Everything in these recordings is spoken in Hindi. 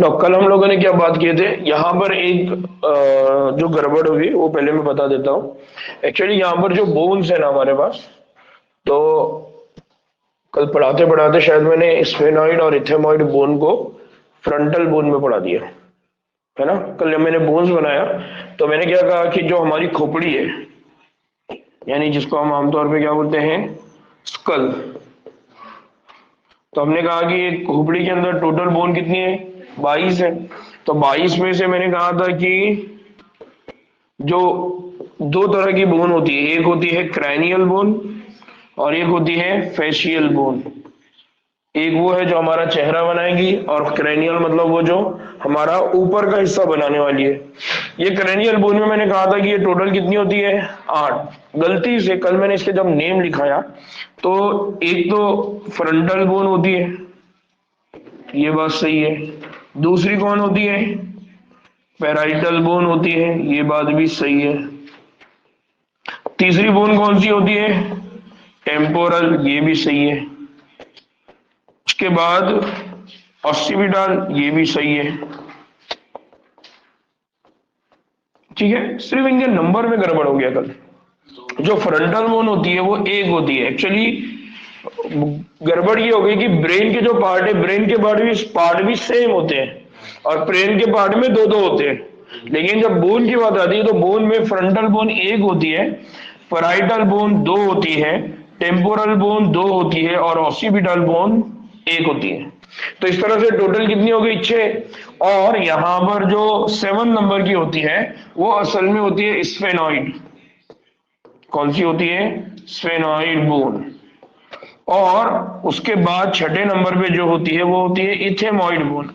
तो कल हम लोगों ने क्या बात किए थे, यहाँ पर एक जो गड़बड़ हुई वो पहले मैं बता देता हूँ। एक्चुअली यहाँ पर जो बोन्स है ना हमारे पास, तो कल पढ़ाते पढ़ाते शायद मैंने स्फेनॉइड और इथेमॉइड बोन को फ्रंटल बोन में पढ़ा दिया, है ना। कल जब मैंने बोन्स बनाया तो मैंने क्या कहा कि जो हमारी खोपड़ी है, यानी जिसको हम आमतौर पे क्या बोलते हैं, स्कल, तो हमने कहा कि खोपड़ी के अंदर टोटल बोन कितनी है, 22 है। तो 22 में से मैंने कहा था कि जो दो तरह की बोन होती है, एक होती है क्रैनियल बोन और एक होती है फेशियल बोन। एक वो है जो हमारा चेहरा बनाएगी, और क्रेनियल मतलब वो जो हमारा ऊपर का हिस्सा बनाने वाली है। ये क्रेनियल बोन में मैंने कहा था कि ये टोटल कितनी होती है, 8। गलती से कल मैंने इसके जब नेम लिखाया तो एक तो फ्रंटल बोन होती है, ये बात सही है। दूसरी कौन होती है, पैराइटल बोन होती है, ये बात भी सही है। तीसरी बोन कौन सी होती है, टेम्पोरल, ये भी सही है। उसके बाद ऑस्टिपिटल, ये भी सही है। ठीक है, सिर्फ इनके नंबर में गड़बड़ हो गया कल। जो फ्रंटल बोन होती है वो एक होती है। एक्चुअली गड़बड़ ये हो गई कि ब्रेन के जो पार्ट है, ब्रेन के पार्ट भी सेम होते हैं और ब्रेन के पार्ट में दो दो होते हैं। लेकिन जब बोन की बात आती है तो बोन में फ्रंटल बोन एक होती है, पैराइटल बोन दो होती है, टेम्पोरल बोन दो होती है और ऑसिपिटल बोन एक होती है। तो इस तरह से टोटल कितनी हो गई, 6। और यहां पर जो 7 नंबर की होती है वो असल में होती है स्फेनॉइड। कौन सी होती है, स्फेनॉइड बोन। और उसके बाद छठे नंबर पे जो होती है वो होती है इथेमॉइड बोन।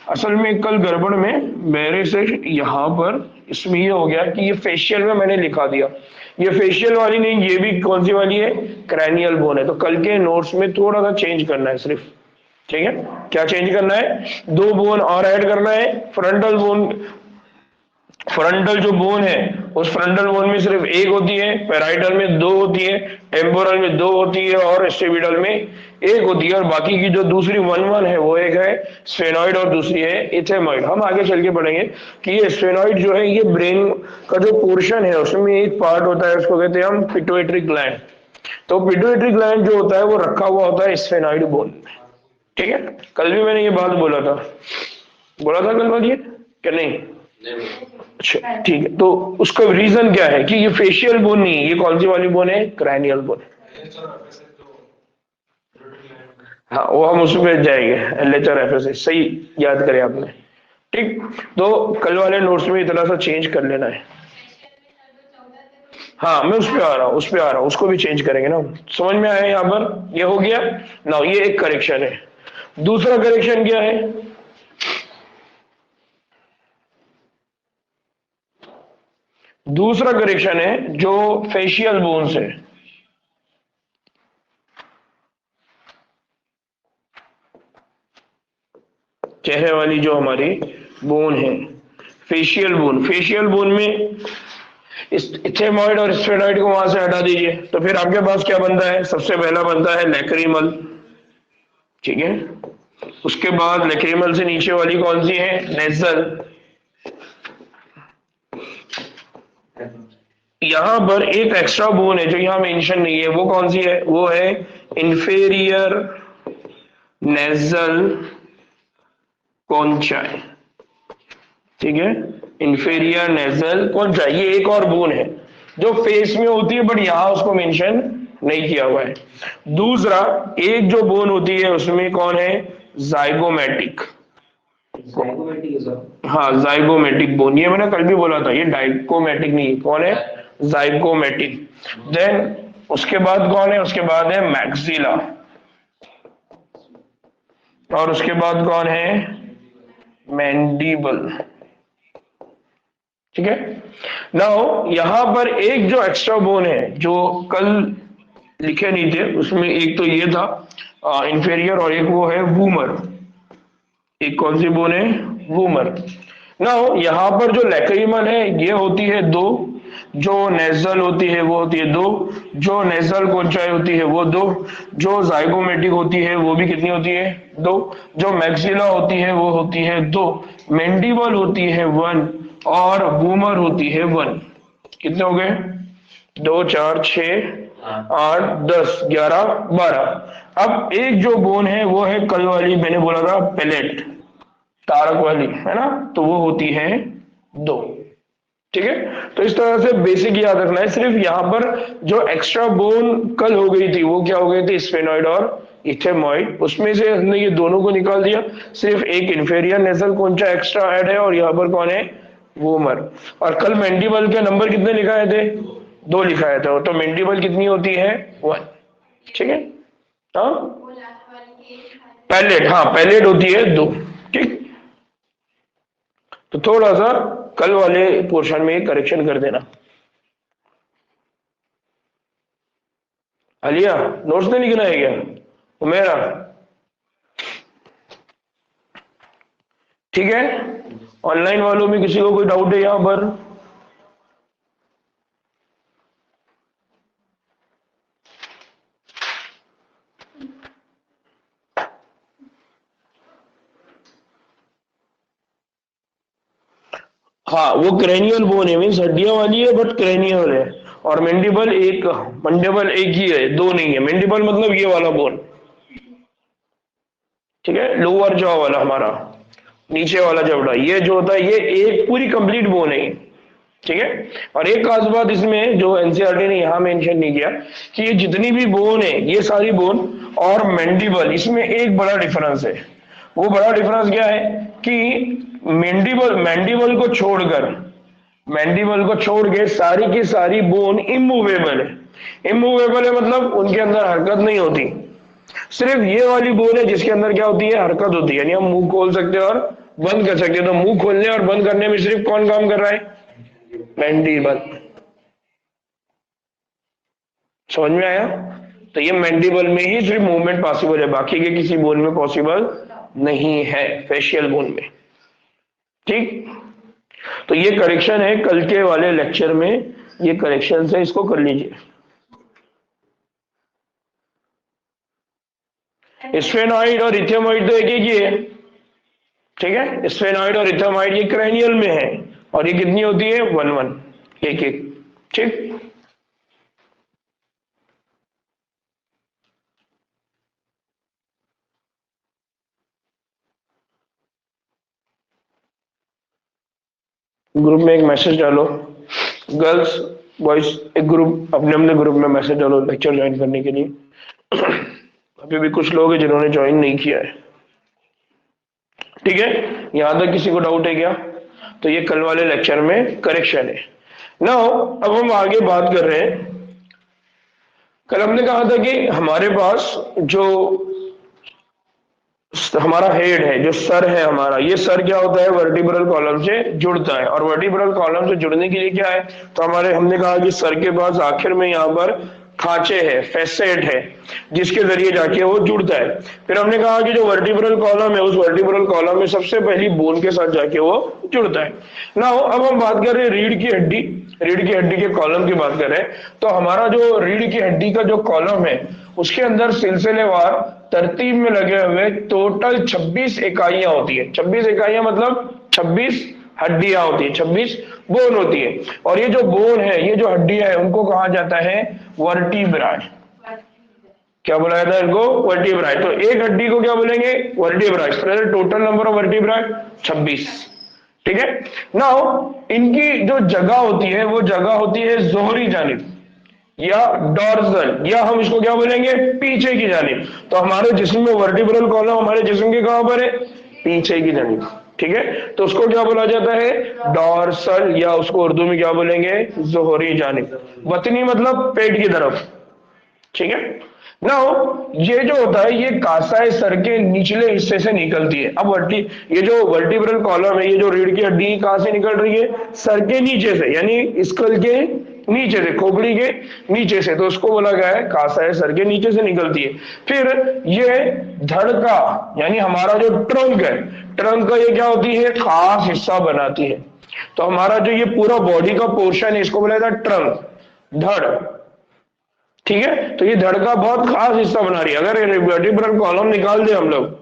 असल में कल गड़बड़ में मेरे से यहाँ पर इसमें ये हो गया कि ये फेशियल में मैंने लिखा दिया, ये फेशियल वाली नहीं, ये भी कौन सी वाली है, क्रैनियल बोन है। तो कल के नोट्स में थोड़ा सा चेंज करना है सिर्फ, ठीक है। क्या चेंज करना है, 2 बोन और ऐड करना है। फ्रंटल बोन, फ्रंटल जो बोन है उस फ्रंटल बोन में सिर्फ एक होती है, पैराइटल में 2 होती है, टेम्पोरल में 2 होती है और स्टेबिटल में एक होती है। और बाकी की जो दूसरी 1 है वो एक है स्फेनॉइड और दूसरी है इथेमॉइड। हम आगे चल के पढ़ेंगे कि ये स्फेनॉइड जो है ये ब्रेन का जो पोर्शन है उसमें एक पार्ट होता है, उसको कहते हैं हम पिट्यूटरी ग्लैंड। तो पिट्यूटरी ग्लैंड जो होता है वो रखा हुआ होता है स्फेनॉइड बोन में, ठीक है। कल भी मैंने ये बात बोला था कल बात ये क्या नहीं, अच्छा ठीक है। तो उसका रीजन क्या है कि ये फेशियल बोन नहीं है, ये कौन सी वाली बोन है, क्रैनियल बोन। हाँ वो हम उसमें जाएंगे, एलएचआर एफएसए, सही याद करें आपने, ठीक। तो कल वाले नोट्स में इतना सा चेंज कर लेना है। हाँ मैं उस पे आ रहा हूँ, उसको भी चेंज करेंगे ना। समझ में आया, यहाँ पर ये हो गया ना, ये एक करेक्शन है। दूसरा करेक्शन क्या है, दूसरा करेक्शन है जो फेशियल बोन्स है। चेहरे वाली जो हमारी बोन है, फेशियल बोन। फेशियल बोन में इथेमॉइड और स्फेनॉइड को वहां से हटा दीजिए, तो फिर आपके पास क्या बनता है, सबसे पहला बनता है लैक्रिमल, ठीक है। उसके बाद लैक्रिमल से नीचे वाली कौन सी है, नेजल। यहां पर एक एक्स्ट्रा बोन है जो यहां मेंशन नहीं है, वो कौन सी है, वो है इंफेरियर नेजल कॉन्चाई, ठीक है। इंफेरियर नेजल कॉन्चाई, ये एक और बोन है जो फेस में होती है बट यहां उसको मेंशन नहीं किया हुआ है। दूसरा एक जो बोन होती है उसमें कौन है, जाइगोमेटिक। हाँ जाइगोमेटिक बोन, ये मैंने कल भी बोला था, ये डाइकोमेटिक नहीं, कौन है, जाइगोमेटिक। देन उसके बाद कौन है, उसके बाद है मैक्सिला, और उसके बाद कौन है, मैंडिबल, ठीक है। नाउ यहां पर एक जो एक्स्ट्रा बोन है जो कल लिखे नहीं थे, उसमें एक तो ये था इंफेरियर और एक वो है वूमर। एक कौन सी बोन है, वूमर। नाउ यहां पर जो लैक्रिमल है ये होती है 2, जो नेजल होती है वो होती है 2, जो नेजल कोंचाई होती है वो 2, जो जाइगोमेटिक होती है वो भी कितनी होती है 2, जो मैक्सिला होती है वो होती है 2, मैंडिबल होती है 1 और वूमर होती है 1। कितने हो गए? 2 4 6 8 10 11 12। अब एक जो बोन है वो है कल वाली, मैंने बोला था पेलेट, तारक वाली, है ना, तो वो होती है 2। ठीक है, तो इस तरह से बेसिक याद रखना है। सिर्फ यहाँ पर जो एक्स्ट्रा बोन कल हो गई थी वो क्या हो गई थी? स्फेनॉइड और इथेमॉइड। उसमें से हमने ये दोनों को निकाल दिया, सिर्फ एक इंफेरियर नेजल कॉन्चा एक्स्ट्रा ऐड है और यहाँ पर कौन है? वोमर। और कल मैंडिबल के नंबर कितने लिखाए थे? 2 लिखाया था, तो मैंडिबल कितनी होती है? 1। ठीक है, हाँ पैलेट, हाँ पैलेट होती है 2। ठीक, तो थोड़ा सा कल वाले पोर्शन में करेक्शन कर देना। अलिया नोट्स नहीं लिखना है क्या? उमेरा ठीक है। ऑनलाइन वालों में किसी को कोई डाउट है यहां पर? हाँ वो क्रेनियल बोन है, मीन्स हड्डियां वाली है बट क्रेनियल है। और मैंडिबल एक ही है, 2 नहीं है। मैंडिबल मतलब ये वाला बोन, ठीक है, लोअर जॉ वाला, हमारा नीचे वाला जबड़ा, ये जो होता है ये एक पूरी कंप्लीट बोन है। ठीक है, और एक खास बात इसमें जो एनसीईआरटी ने यहाँ मेंशन नहीं किया कि ये जितनी भी बोन है ये सारी बोन और मैंडिबल, इसमें एक बड़ा डिफरेंस है। वो बड़ा डिफरेंस क्या है कि मैंडिबल को छोड़ के सारी की सारी बोन इमूवेबल है। इमूवेबल है मतलब उनके अंदर हरकत नहीं होती। सिर्फ ये वाली बोन है जिसके अंदर क्या होती है? हरकत होती है, यानी हम मुंह खोल सकते हैं और बंद कर सकते हैं। तो मुंह खोलने और बंद करने में सिर्फ कौन काम कर रहा है? मैंडिबल। समझ में आया? तो ये मैंडिबल में ही सिर्फ मूवमेंट पॉसिबल है, बाकी के किसी बोन में पॉसिबल नहीं है, फेशियल बोन में। ठीक, तो ये करेक्शन है कल के वाले लेक्चर में, ये करेक्शन है, इसको कर लीजिए। स्फेनॉइड और इथेमॉइड तो एक एक ही है। ठीक है, स्फेनॉइड और इथेमॉइड ये क्रेनियल में है और ये कितनी होती है? 1 1 एक एक। ठीक, ग्रुप में एक मैसेज डालो, गर्ल्स बॉयज एक ग्रुप, अपने अपने ग्रुप में मैसेज डालो लेक्चर ज्वाइन करने के लिए। अभी भी कुछ लोग हैं जिन्होंने ज्वाइन नहीं किया है। ठीक है, यहां तक किसी को डाउट है क्या? तो ये कल वाले लेक्चर में करेक्शन है। नाउ अब हम आगे बात कर रहे हैं। कल हमने कहा था कि हमारे पास जो हमारा हेड है, जो सर है हमारा, ये सर क्या होता है? वर्टिब्रल कॉलम से जुड़ता है। और वर्टिब्रल कॉलम से जुड़ने के लिए क्या है? तो हमने कहा कि सर के पास आखिर में यहाँ पर खांचे है, फैसेट है, जिसके जरिए जाके वो जुड़ता है। फिर हमने कहा कि जो वर्टिब्रल कॉलम है, उस वर्टिब्रल कॉलम में सबसे पहली बोन के साथ जाके वो जुड़ता है। नाउ अब हम बात कर रहे हैं रीढ़ की हड्डी, रीढ़ की हड्डी के कॉलम की बात कर रहे हैं। तो हमारा जो रीढ़ की हड्डी का जो कॉलम है उसके अंदर सिलसिलेवार तरतीब में लगे हुए टोटल 26 इकाइयां होती है। 26 इकाइयां मतलब 26 हड्डियां होती है, 26 बोन होती है। और ये जो बोन है, ये जो हड्डियां है, उनको कहा जाता है वर्टिब्राई। क्या बोला जाता है इनको? वर्टिब्राई। तो एक हड्डी को क्या बोलेंगे? Vertebrae. Total number of vertebrae 26। ठीक है, नाउ इनकी जो जगह होती है वो जगह होती है जोहरी जानिब या डॉर्सल, या हम इसको क्या बोलेंगे? पीछे की जानिब। तो हमारे जिस्म में वर्टिब्रल कॉलम हमारे जिस्म के कहां पर है? पीछे की जानिब। ठीक है, तो उसको क्या बोला जाता है? डॉर्सल, या उसको उर्दू में क्या बोलेंगे? जोहरी जानिब। बतनी मतलब पेट की तरफ। ठीक है, नाउ ये जो होता है ये कासाए सर के निचले हिस्से से निकलती है। अब ये जो वर्टिब्रल कॉलम है, ये जो रीढ़ की हड्डी कहां से निकल रही है? सर के नीचे से, यानी स्कल के नीचे से, खोपड़ी के नीचे से। तो उसको बोला गया है कासाए सर के नीचे से निकलती है। फिर ये धड़ का, यानी हमारा जो ट्रंक है, ट्रंक का ये क्या होती है? खास हिस्सा बनाती है। तो हमारा जो ये पूरा बॉडी का पोर्शन है इसको बोला जाता है ट्रंक, धड़। ठीक है, तो ये धड़ का बहुत खास हिस्सा बना रही है। अगर वर्टिब्रल कॉलम निकाल दे हम लोग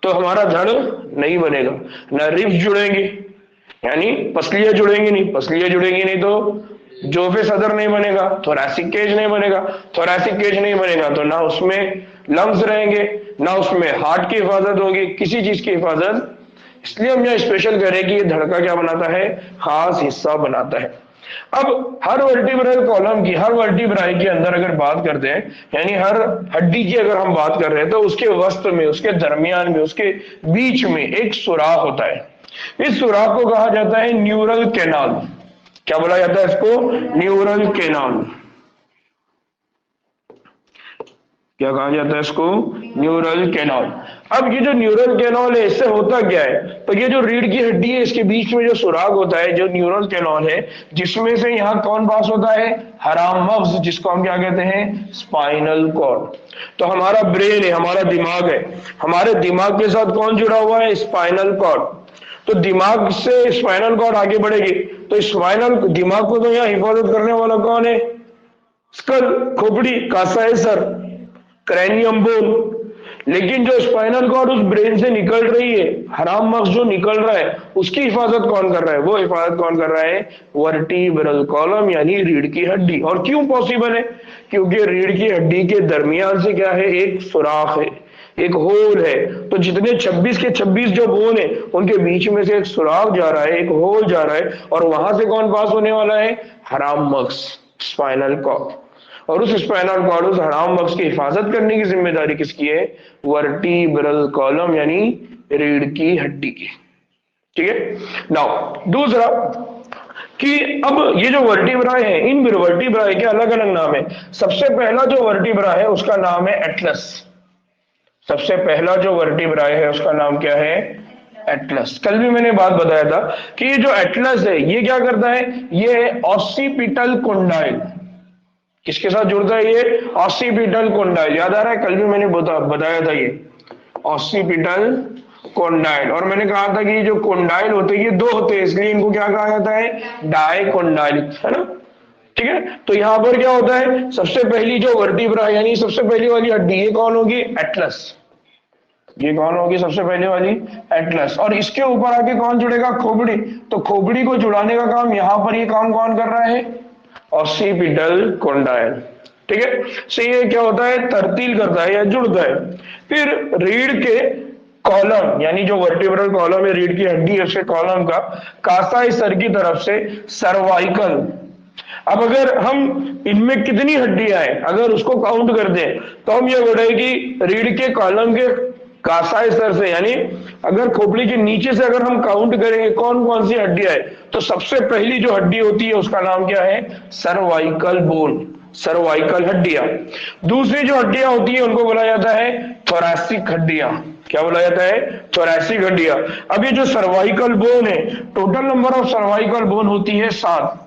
तो हमारा धड़ नहीं बनेगा, ना रिब्स जुड़ेंगे, यानी पसलियां जुड़ेंगी नहीं, पसलियां जुड़ेंगी नहीं तो जोफे सदर नहीं बनेगा, थोरैसिक केज नहीं बनेगा, थोरैसिक केज नहीं बनेगा तो ना उसमें लंग्स रहेंगे, ना उसमें हार्ट की हिफाजत होगी, किसी चीज की हिफाजत। इसलिए हम यहाँ स्पेशल कह रहे हैं कि ये धड़ का क्या बनाता है, खास हिस्सा बनाता है। अब हर वर्टिब्रल कॉलम की, हर वर्टिब्राई के अंदर अगर बात करते हैं, यानी हर हड्डी की अगर हम बात कर रहे हैं, तो उसके वस्त्र में, उसके दरमियान में, उसके बीच में एक सुराख होता है। इस सुराख को कहा जाता है न्यूरल कैनाल। क्या बोला जाता है इसको, न्यूरल कैनाल। क्या कहा जाता है इसको, न्यूरल कैनाल। अब ये जो न्यूरल कैनाल है इससे होता क्या है, तो ये जो रीढ़ की हड्डी है इसके बीच में जो सुराग होता है, जो न्यूरल कैनाल है, जिसमें से यहाँ कौन पास होता है, हराम मग्ज, जिसको हम क्या कहते हैं, स्पाइनल कॉर्ड। तो हमारा ब्रेन है, हमारा दिमाग है, हमारे दिमाग के साथ कौन जुड़ा हुआ है, स्पाइनल कॉर्ड। तो दिमाग से स्पाइनल कॉर्ड आगे बढ़ेगी तो स्पाइनल दिमाग को तो यहाँ हिफाजत करने वाला कौन है, स्कल, खोपड़ी, कासा है सर, क्रैनियम बोन। लेकिन जो स्पाइनल कॉर्ड उस ब्रेन से निकल रही है, हराम मग्ज जो निकल रहा है, उसकी हिफाजत कौन कर रहा है, वो हिफाजत कौन कर रहा है, वर्टिब्रल कॉलम यानी रीढ़ की हड्डी। और क्यों पॉसिबल है, क्योंकि रीढ़ की हड्डी के दरमियान से क्या है, एक सुराख है, एक होल है। तो जितने 26 के 26 जो बोन है उनके बीच में से एक सुराख जा रहा है, एक होल जा रहा है, और वहां से कौन पास होने वाला है, हराम मग्ज, स्पाइनल कॉर्ड। और उस स्पाइनल कॉर्ड, उस हराम मग्ज की हिफाजत करने की जिम्मेदारी किसकी है, वर्टिब्रल कॉलम यानी रीढ़ की हड्डी की। ठीक है। नाउ दूसरा कि अब ये जो वर्टिब्राए हैं, इन वर्टिब्राए के अलग अलग नाम है। सबसे पहला जो वर्टिब्रा है उसका नाम है एटलस। सबसे पहला जो वर्टिब्राए है उसका नाम क्या है, एटलस। कल भी मैंने बात बताया था कि ये जो एटलस है ये क्या करता है, ये ऑसिपिटल कोंडाइल, किसके साथ जुड़ता है, ये ऑसिपिटल कोंडाइल। याद आ रहा है, कल भी मैंने बताया था ये ऑसिपिटल कोंडाइल। और मैंने कहा था कि जो कोंडाइल होते हैं ये दो होते हैं, इसलिए इनको क्या कहा जाता है, डाइकोंडाइल, है ना। ठीक है, तो यहां पर क्या होता है, सबसे पहली जो वर्टिब्रा यानी सबसे पहली वाली हड्डी ये कौन होगी, एटलस। ये कौन होगी, सबसे पहले वाली एटलस। और इसके ऊपर आके कौन जुड़ेगा, खोपड़ी। तो खोपड़ी को जुड़ाने का काम यहां पर ये काम कौन कर रहा है, ऑसिपिटल कोंडाइल। ठीक है, सो ये क्या होता है, तरतील करता है या जुड़ता है। फिर रीढ़ के कॉलम यानी जो वर्टिब्रल कॉलम है, रीढ़ की हड्डी है, उसके कॉलम का कासा सर की तरफ से सर्वाइकल। अब अगर हम इनमें कितनी हड्डियां हैं अगर उसको काउंट कर दें तो हम ये बोले कि रीढ़ के कॉलम के कासाई सर से, यानी अगर खोपड़ी के नीचे से अगर हम काउंट करेंगे कौन कौन सी हड्डियां है, तो सबसे पहली जो हड्डी होती है उसका नाम क्या है, सर्वाइकल बोन, सर्वाइकल हड्डियां। दूसरी जो हड्डियां होती है उनको बोला जाता है थोरैसिक हड्डियां। क्या बोला जाता है, थोरैसिक हड्डियां। अब ये जो सर्वाइकल बोन है, total number of cervical bone होती है 7,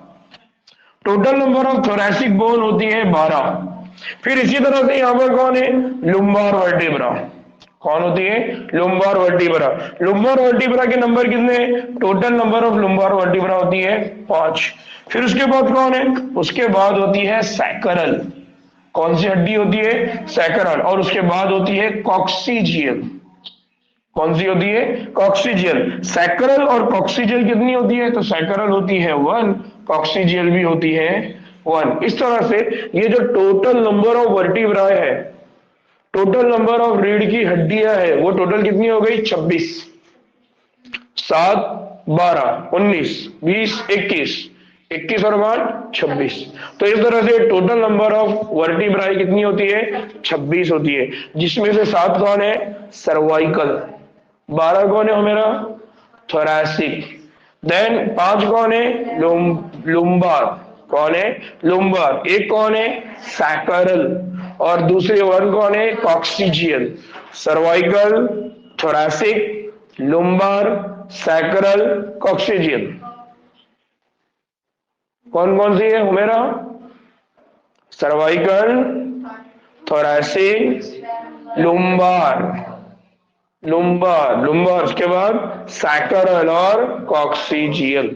total number of thoracic bone होती है 12। फिर इसी तरह से यहां पर कौन है, लुम्बार वर्टिब्रा। कौन होती है, लुम्बार वर्टिब्रा। लुम्बार वर्टिब्रा के नंबर कितने हैं, टोटल नंबर ऑफ लुम्बार वर्टिब्रा होती है 5। फिर उसके बाद कौन है, उसके बाद होती है सैकरल। कौन सी हड्डी होती है, सैकरल। और उसके बाद होती है कॉक्सीजियल। कौन सी होती है, कॉक्सीजियल। सैकरल और कॉक्सीजियल कितनी होती है, तो सैकरल होती है 1, कॉक्सीजियल भी होती है 1। इस तरह से ये जो टोटल नंबर ऑफ वर्टिब्राए है, टोटल नंबर ऑफ रीढ़ की हड्डियां है, वो टोटल कितनी हो गई, 26। 7 12 19 20 21, 21 और 5 26। तो इस तरह से टोटल नंबर ऑफ वर्टिब्राई कितनी होती है, 26 होती है, जिसमें से 7 कौन है, सर्वाइकल, 12 कौन है मेरा, थोरैसिक, देन 5 कौन है, लुम्बार, कौन है, लुम्बार, एक कौन है, सैकरल, और दूसरे 1 कौन है, coccygeal. Cervical, thoracic, lumbar, sacral, coccygeal. कौन कौन सी है मेरा, सर्वाइकल, थोरैसिक, लुम्बार, लुम्बार, लुम्बार, उसके बाद सैकरल और कॉक्सीजियल।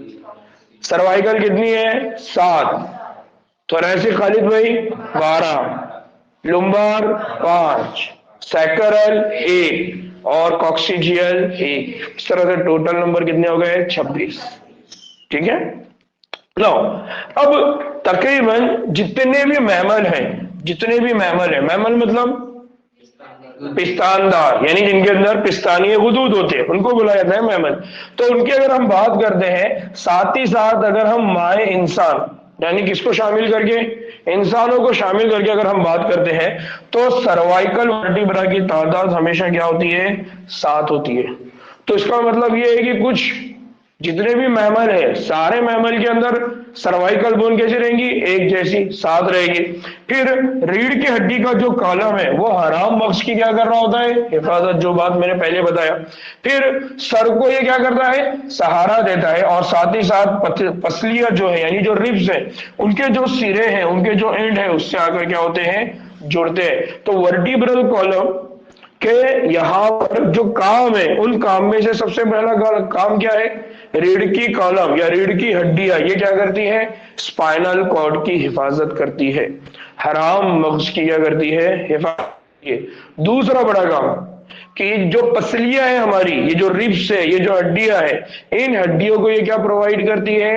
सर्वाइकल कितनी है? 7। थोरैसिक खालिद भाई 12, लुम्बार 5, सैकरल 1 और कॉक्सिजियल 1। इस तरह से टोटल नंबर कितने हो गए? 26। ठीक है। लो, अब तकरीबन जितने भी मैमल हैं, जितने भी मैमल हैं, मैमल मतलब पिस्तानदार, यानी जिनके अंदर पिस्तानीय गुदूद होते हैं, उनको बोला जाता है मैमल। तो उनकी अगर हम बात करते हैं, साथ ही साथ अगर हम माए इंसान यानी किसको शामिल करके, इंसानों को शामिल करके अगर हम बात करते हैं, तो सर्वाइकल वर्टिब्रा की तादाद हमेशा क्या होती है? 7 होती है। तो इसका मतलब ये है कि कुछ जितने भी मैमल है, सारे मैमल के अंदर सर्वाइकल बोन कैसी रहेंगी? एक जैसी, 7 रहेगी। फिर रीढ़ की हड्डी का जो कॉलम है वो हराम मग्ज की क्या कर रहा होता है? हिफाजत, जो बात मैंने पहले बताया। फिर सर को ये क्या करता है? सहारा देता है। और साथ ही साथ पसलियां जो है यानी जो रिब्स है, उनके जो सिरे हैं, उनके जो एंड है, उससे आकर क्या होते हैं? जुड़ते हैं। तो वर्टिब्रल कॉलम के यहाँ पर जो काम है, उन काम में से सबसे पहला काम क्या है? रीढ़ की कॉलम या रीढ़ की हड्डियां ये क्या करती है? स्पाइनल कॉर्ड की हिफाजत करती है, हराम मग्ज की क्या करती है? हिफाजत। दूसरा बड़ा काम कि जो पसलियां है हमारी, ये जो रिब्स है, ये जो हड्डियां है, इन हड्डियों को ये क्या प्रोवाइड करती है?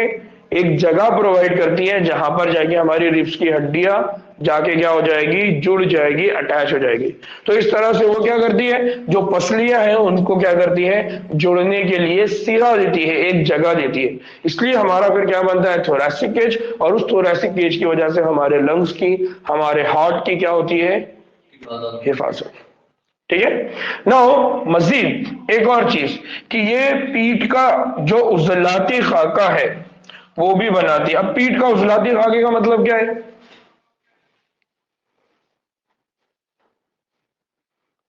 एक जगह प्रोवाइड करती है जहां पर जाके हमारी रिब्स की हड्डियां जाके क्या हो जाएगी? जुड़ जाएगी, अटैच हो जाएगी। तो इस तरह से वो क्या करती है? जो पसलियां हैं उनको क्या करती है? जोड़ने के लिए सिरा देती है, एक जगह देती है। इसलिए हमारा फिर क्या बनता है? Thoracic cage. और उस थोरैसिक केज की वजह से हमारे लंग्स की, हमारे हार्ट की क्या होती है? हिफाजत। ठीक है। नाउ मजीद एक और चीज कि ये पीठ का जो उजलाती खाका है वो भी बनाती है। अब पीठ का उजलाती खाके का मतलब क्या है?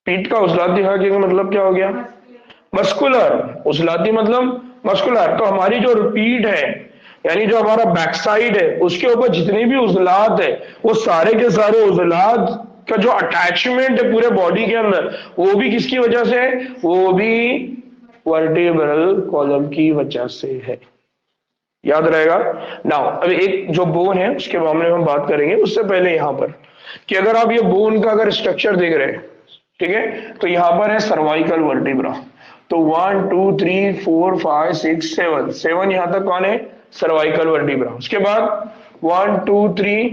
पीठ का उजलाती खाके का मतलब क्या हो गया? मस्कुलर। उजलाती मतलब मस्कुलर। तो हमारी जो पीठ है यानी जो हमारा बैक साइड है, उसके ऊपर जितने भी उजलात है, वो सारे के सारे उजलात का जो अटैचमेंट है पूरे बॉडी के अंदर, वो भी किसकी वजह से है? वो भी वर्टिब्रल कॉलम की वजह से है। याद रहेगा। नाउ अब एक जो बोन है उसके मामले में हम बात करेंगे। उससे पहले यहां पर कि अगर आप ये बोन का अगर स्ट्रक्चर देख रहे हैं, ठीक है, तो यहां पर है सर्वाइकल वर्टिब्रा। तो 1 2 3 4 5 6 7, 7 यहां तक कौन है? Cervical vertebra. उसके बाद 1 2 3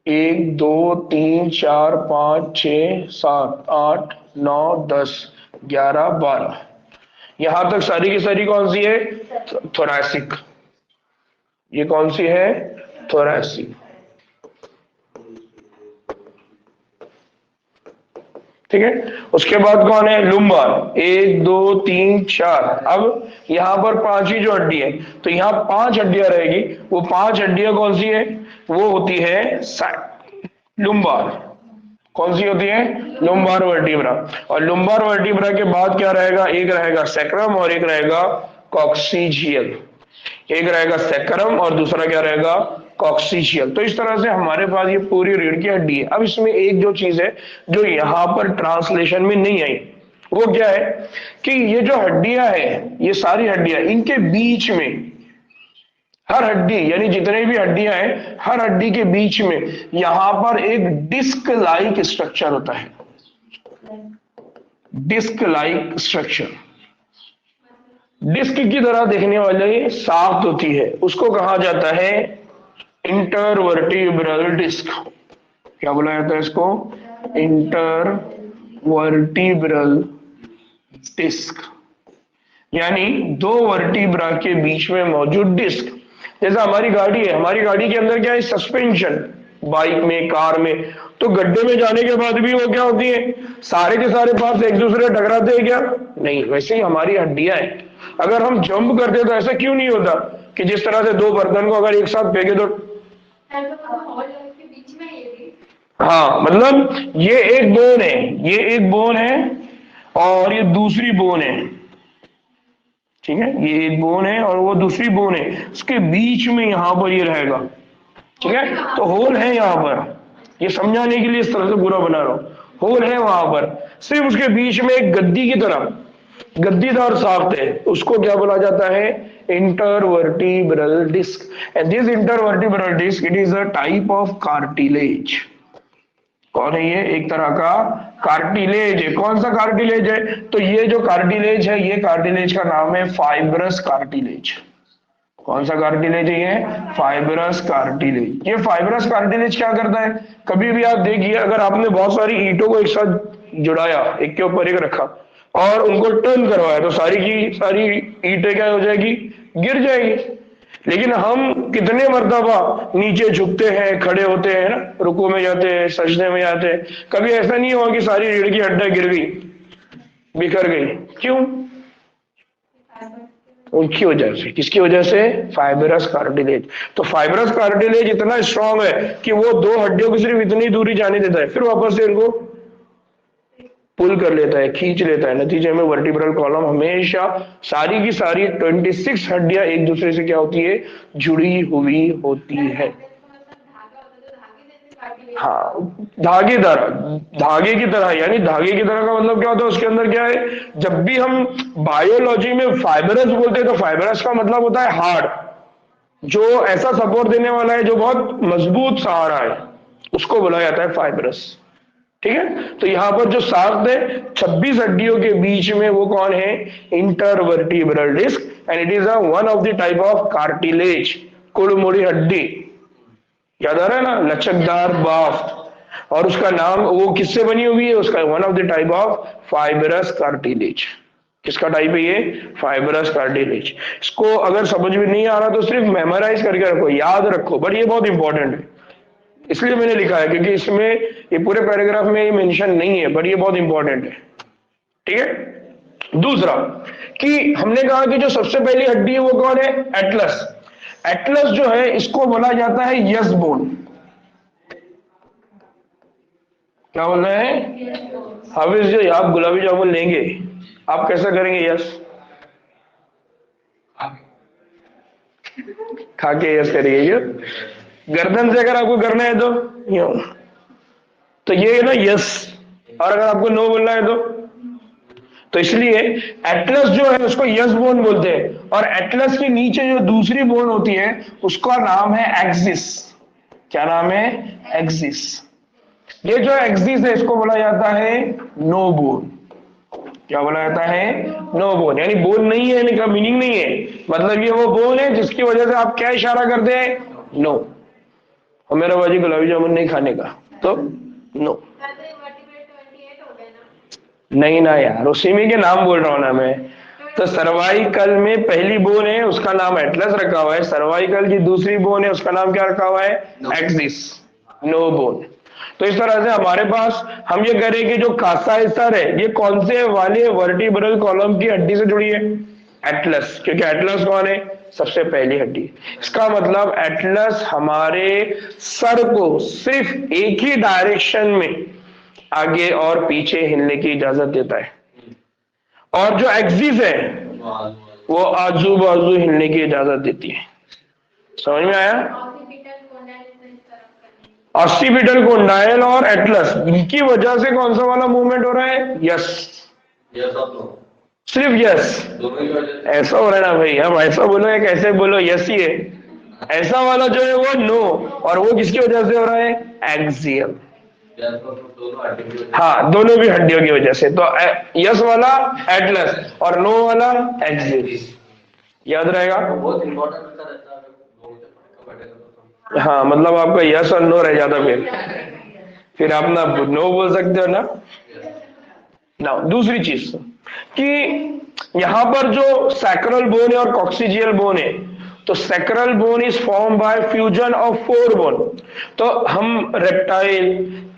1 2 3 4 5 6 7 8 9 10 11 12, यहां तक सारी की सारी कौन सी है? थोरैसिक। ये कौन सी है? थोरैसिक। ठीक है। उसके बाद कौन है? लुम्बार। 1 2 3 4। अब यहां पर 5 ही जो हड्डी है, तो यहां 5 हड्डियां रहेगी। वो 5 हड्डियां कौन सी है? वो होती है लुम्बार। कौन सी होती है? लुम्बार वर्टिब्रा। और लुम्बार वर्टिब्रा के बाद क्या रहेगा? एक रहेगा सैक्रम और एक रहेगा कॉक्सिजियल। एक रहेगा सैक्रम और दूसरा क्या रहेगा? कॉक्सिजियल। तो इस तरह से हमारे पास ये पूरी रीढ़ की हड्डी है। अब इसमें एक जो चीज है जो यहां पर ट्रांसलेशन में नहीं आई, वो क्या है कि ये जो हड्डियां है, ये सारी हड्डियां, इनके बीच में हर हड्डी यानी जितने भी हड्डियां हैं, हर हड्डी के बीच में यहां पर एक डिस्क लाइक स्ट्रक्चर होता है। डिस्क लाइक स्ट्रक्चर, डिस्क की तरह देखने वाली साख्त होती है, उसको कहा जाता है इंटरवर्टिब्रल डिस्क। क्या बोला जाता है इसको? इंटरवर्टिब्रल डिस्क, यानी दो वर्टिब्रा के बीच में मौजूद डिस्क। जैसा हमारी गाड़ी है, हमारी गाड़ी के अंदर क्या है? सस्पेंशन। बाइक में, कार में, तो गड्ढे में जाने के बाद भी वो क्या होती है? सारे के सारे पार्ट्स एक दूसरे से टकराते हैं क्या? नहीं। वैसे ही हमारी हड्डियां हैं। अगर हम जंप करते तो ऐसा क्यों नहीं होता कि जिस तरह से दो बर्तन को अगर एक साथ फेंके तो हाँ, मतलब ये एक बोन है, ये एक बोन है और ये दूसरी बोन है। ठीक है, ये एक बोन है और वो दूसरी बोन है, उसके बीच में यहां पर ये रहेगा। ठीक है, तो होल है यहां पर, ये समझाने के लिए इस तरह से पूरा बना रहा हूं। होल है वहां पर, सिर्फ उसके बीच में एक गद्दी की तरह गद्दीदार साख्त है, उसको क्या बोला जाता है? Intervertebral disc. And this intervertebral disc it is a type of cartilage. कौन है ये? एक तरह का कार्टिलेज है। कौन सा कार्टिलेज है? तो ये जो कार्टिलेज है, ये कार्टिलेज का नाम है फाइब्रस कार्टिलेज। कौन सा कार्टिलेज है ये? Fibrous cartilage. ये फाइब्रस कार्टिलेज क्या करता है? कभी भी आप देखिए, अगर आपने बहुत सारी ईंटों को एक साथ जुड़ाया, एक के ऊपर एक रखा और उनको टर्न करवाया, तो सारी की सारी ईंटें क्या हो जाएगी? गिर जाएगी। लेकिन हम कितने मर्तबा नीचे झुकते हैं, खड़े होते हैं ना, रुकू में जाते हैं, सजदे में जाते हैं, कभी ऐसा नहीं हुआ कि सारी रीढ़ की हड्डियां गिर गई, बिखर गई? क्यों? उनकी वजह से। किसकी वजह से? Fibrous cartilage. तो फाइब्रस कार्टिलेज इतना स्ट्रांग है कि वो दो हड्डियों की सिर्फ इतनी दूरी जाने देता है, फिर वापस से इनको पुल कर लेता है, खींच लेता है। नतीजे में वर्टिब्रल कॉलम हमेशा सारी की सारी 26 हड्डियां एक दूसरे से क्या होती है? जुड़ी हुई होती है। हाँ, धागेदार, धागे की तरह। यानी धागे की तरह का मतलब क्या होता है? उसके अंदर क्या है? जब भी हम बायोलॉजी में फाइबरस बोलते हैं तो फाइबरस का मतलब होता है हार्ड, जो ऐसा सपोर्ट देने वाला है, जो बहुत मजबूत सहारा है, उसको बोला जाता है फाइबरस। ठीक है? तो यहां पर जो साख्त है 26 हड्डियों के बीच में, वो कौन है? Intervertebral disc. And it is one of the type of cartilage. कुड़मुड़ी हड्डी, याद आ रहा है ना? लचकदार बाफ्ट। और उसका नाम वो किससे बनी हुई है? उसका one of the type of fibrous cartilage. किसका टाइप है ये? Fibrous cartilage. इसको अगर समझ में नहीं आ रहा तो सिर्फ मेमोराइज करके रखो, याद रखो, बट ये बहुत इंपॉर्टेंट है। इसलिए मैंने लिखा है क्योंकि इसमें ये पूरे पैराग्राफ में ये मेंशन नहीं है, बट ये बहुत इंपॉर्टेंट है। ठीक है? दूसरा कि हमने कहा कि जो सबसे पहली हड्डी है वो कौन है? एटलस। एटलस जो है, इसको बोला जाता है यस बोन। क्या बोल रहे हैं? हाफिज जी, आप गुलाबी जामुन लेंगे, आप कैसा करेंगे? यस खा के यस करिए। गर्दन से अगर आपको करना है तो यूं, तो ये है ना यस। और अगर आपको नो बोलना है तो इसलिए एटलस जो है उसको यस बोन बोलते हैं। और एटलस के नीचे जो दूसरी बोन होती है उसका नाम है एक्सिस। क्या नाम है? एक्सिस। ये जो एक्सिस है इसको बोला जाता है नो बोन। क्या बोला जाता है? No bone. यानी बोन नहीं है, इनका मीनिंग नहीं है, मतलब ये वो बोन है जिसकी वजह से आप क्या इशारा करते हैं? नो। और मेरा बाजी गुलाबी जामुन नहीं खाने का, तो नो। नहीं ना यार, उसी में के नाम बोल रहा हूं ना मैं। तो सर्वाइकल में पहली बोन है, उसका नाम एटलस रखा हुआ है। सर्वाइकल की दूसरी बोन है, उसका नाम क्या रखा हुआ है? एक्सिस। No bone. तो इस तरह से हमारे पास हम ये कह रहे हैं कि जो कासाइसर है ये कौन से वाले वर्टिब्रल कॉलम की हड्डी से जुड़ी है? एटलस। क्योंकि एटलस कौन है? सबसे पहली हड्डी। इसका मतलब एटलस हमारे सर को सिर्फ एक ही डायरेक्शन में आगे और पीछे हिलने की इजाजत देता है, और जो एक्सिस है वो आजू बाजू हिलने की इजाजत देती है। समझ में आया? ऑक्सीपिटल कोंडाइल और एटलस, इनकी वजह से कौन सा वाला मूवमेंट हो रहा है? यस। सिर्फ यस ऐसा हो रहा है ना भाई? हम ऐसा बोलो या कैसे बोलो, यस ही है। ऐसा वाला जो है वो नो। और वो किसकी वजह से हो रहा है? एक्सियल। हाँ, दोनों भी हड्डियों की वजह से। तो यस वाला एटलस और नो वाला एक्सियल। याद रहेगा? हाँ, मतलब आपका यस और नो रह जाता, फिर आप ना नो बोल सकते हो ना। दूसरी चीज कि यहां पर जो सैक्रल बोन है और कॉक्सिजियल बोन है, तो sacral bone is form by fusion of 4 bone. तो हम रेप्टाइल,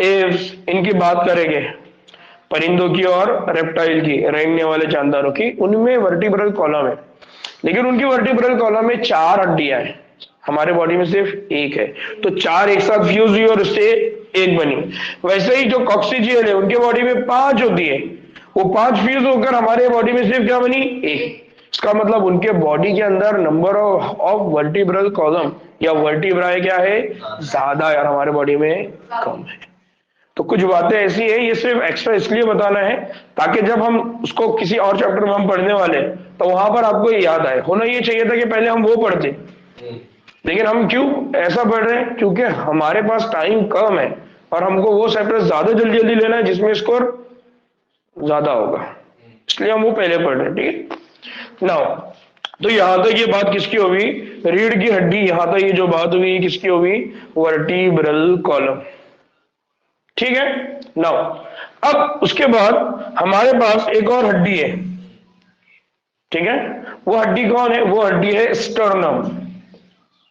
एव्स, इनकी बात करेंगे, परिंदों की और रेप्टाइल की, रेंगने वाले जानदारों की, उनमें वर्टिब्रल कॉलम है। लेकिन उनकी वर्टिब्रल कॉलम में 4 हड्डियां हैं, हमारे बॉडी में सिर्फ एक है। तो 4 एक साथ फ्यूज हुई और उससे एक बनी। वैसे ही जो कॉक्सिजियल है उनके बॉडी में 5 होती है, वो 5 फ्यूज होकर हमारे बॉडी में सिर्फ क्या बनी? एक। इसका मतलब उनके बॉडी के अंदर नंबर ऑफ वर्टिब्रल कॉलम या वर्टिब्राए क्या है? ज्यादा है, और हमारे बॉडी में कम है। तो कुछ बातें ऐसी है, ये सिर्फ एक्स्ट्रा इसलिए बताना है ताकि जब हम उसको किसी और चैप्टर में हम पढ़ने वाले तो वहां पर आपको ये याद आए। होना ये चाहिए था कि पहले हम वो पढ़ते, लेकिन हम क्यों ऐसा पढ़ रहे हैं, क्योंकि हमारे पास टाइम कम है और हमको वो चैप्टर ज्यादा जल्दी जल्दी लेना है जिसमें स्कोर ज्यादा होगा, इसलिए हम वो पहले पढ़ रहे हैं। ठीक है नाउ, तो यहां तक ये बात किसकी होगी, रीढ़ की हड्डी, यहां तक ये जो बात हुई किसकी होगी, वर्टिब्रल कॉलम। ठीक है नाउ, अब उसके बाद हमारे पास एक और हड्डी है। ठीक है, वो हड्डी कौन है, वो हड्डी है स्टर्नम।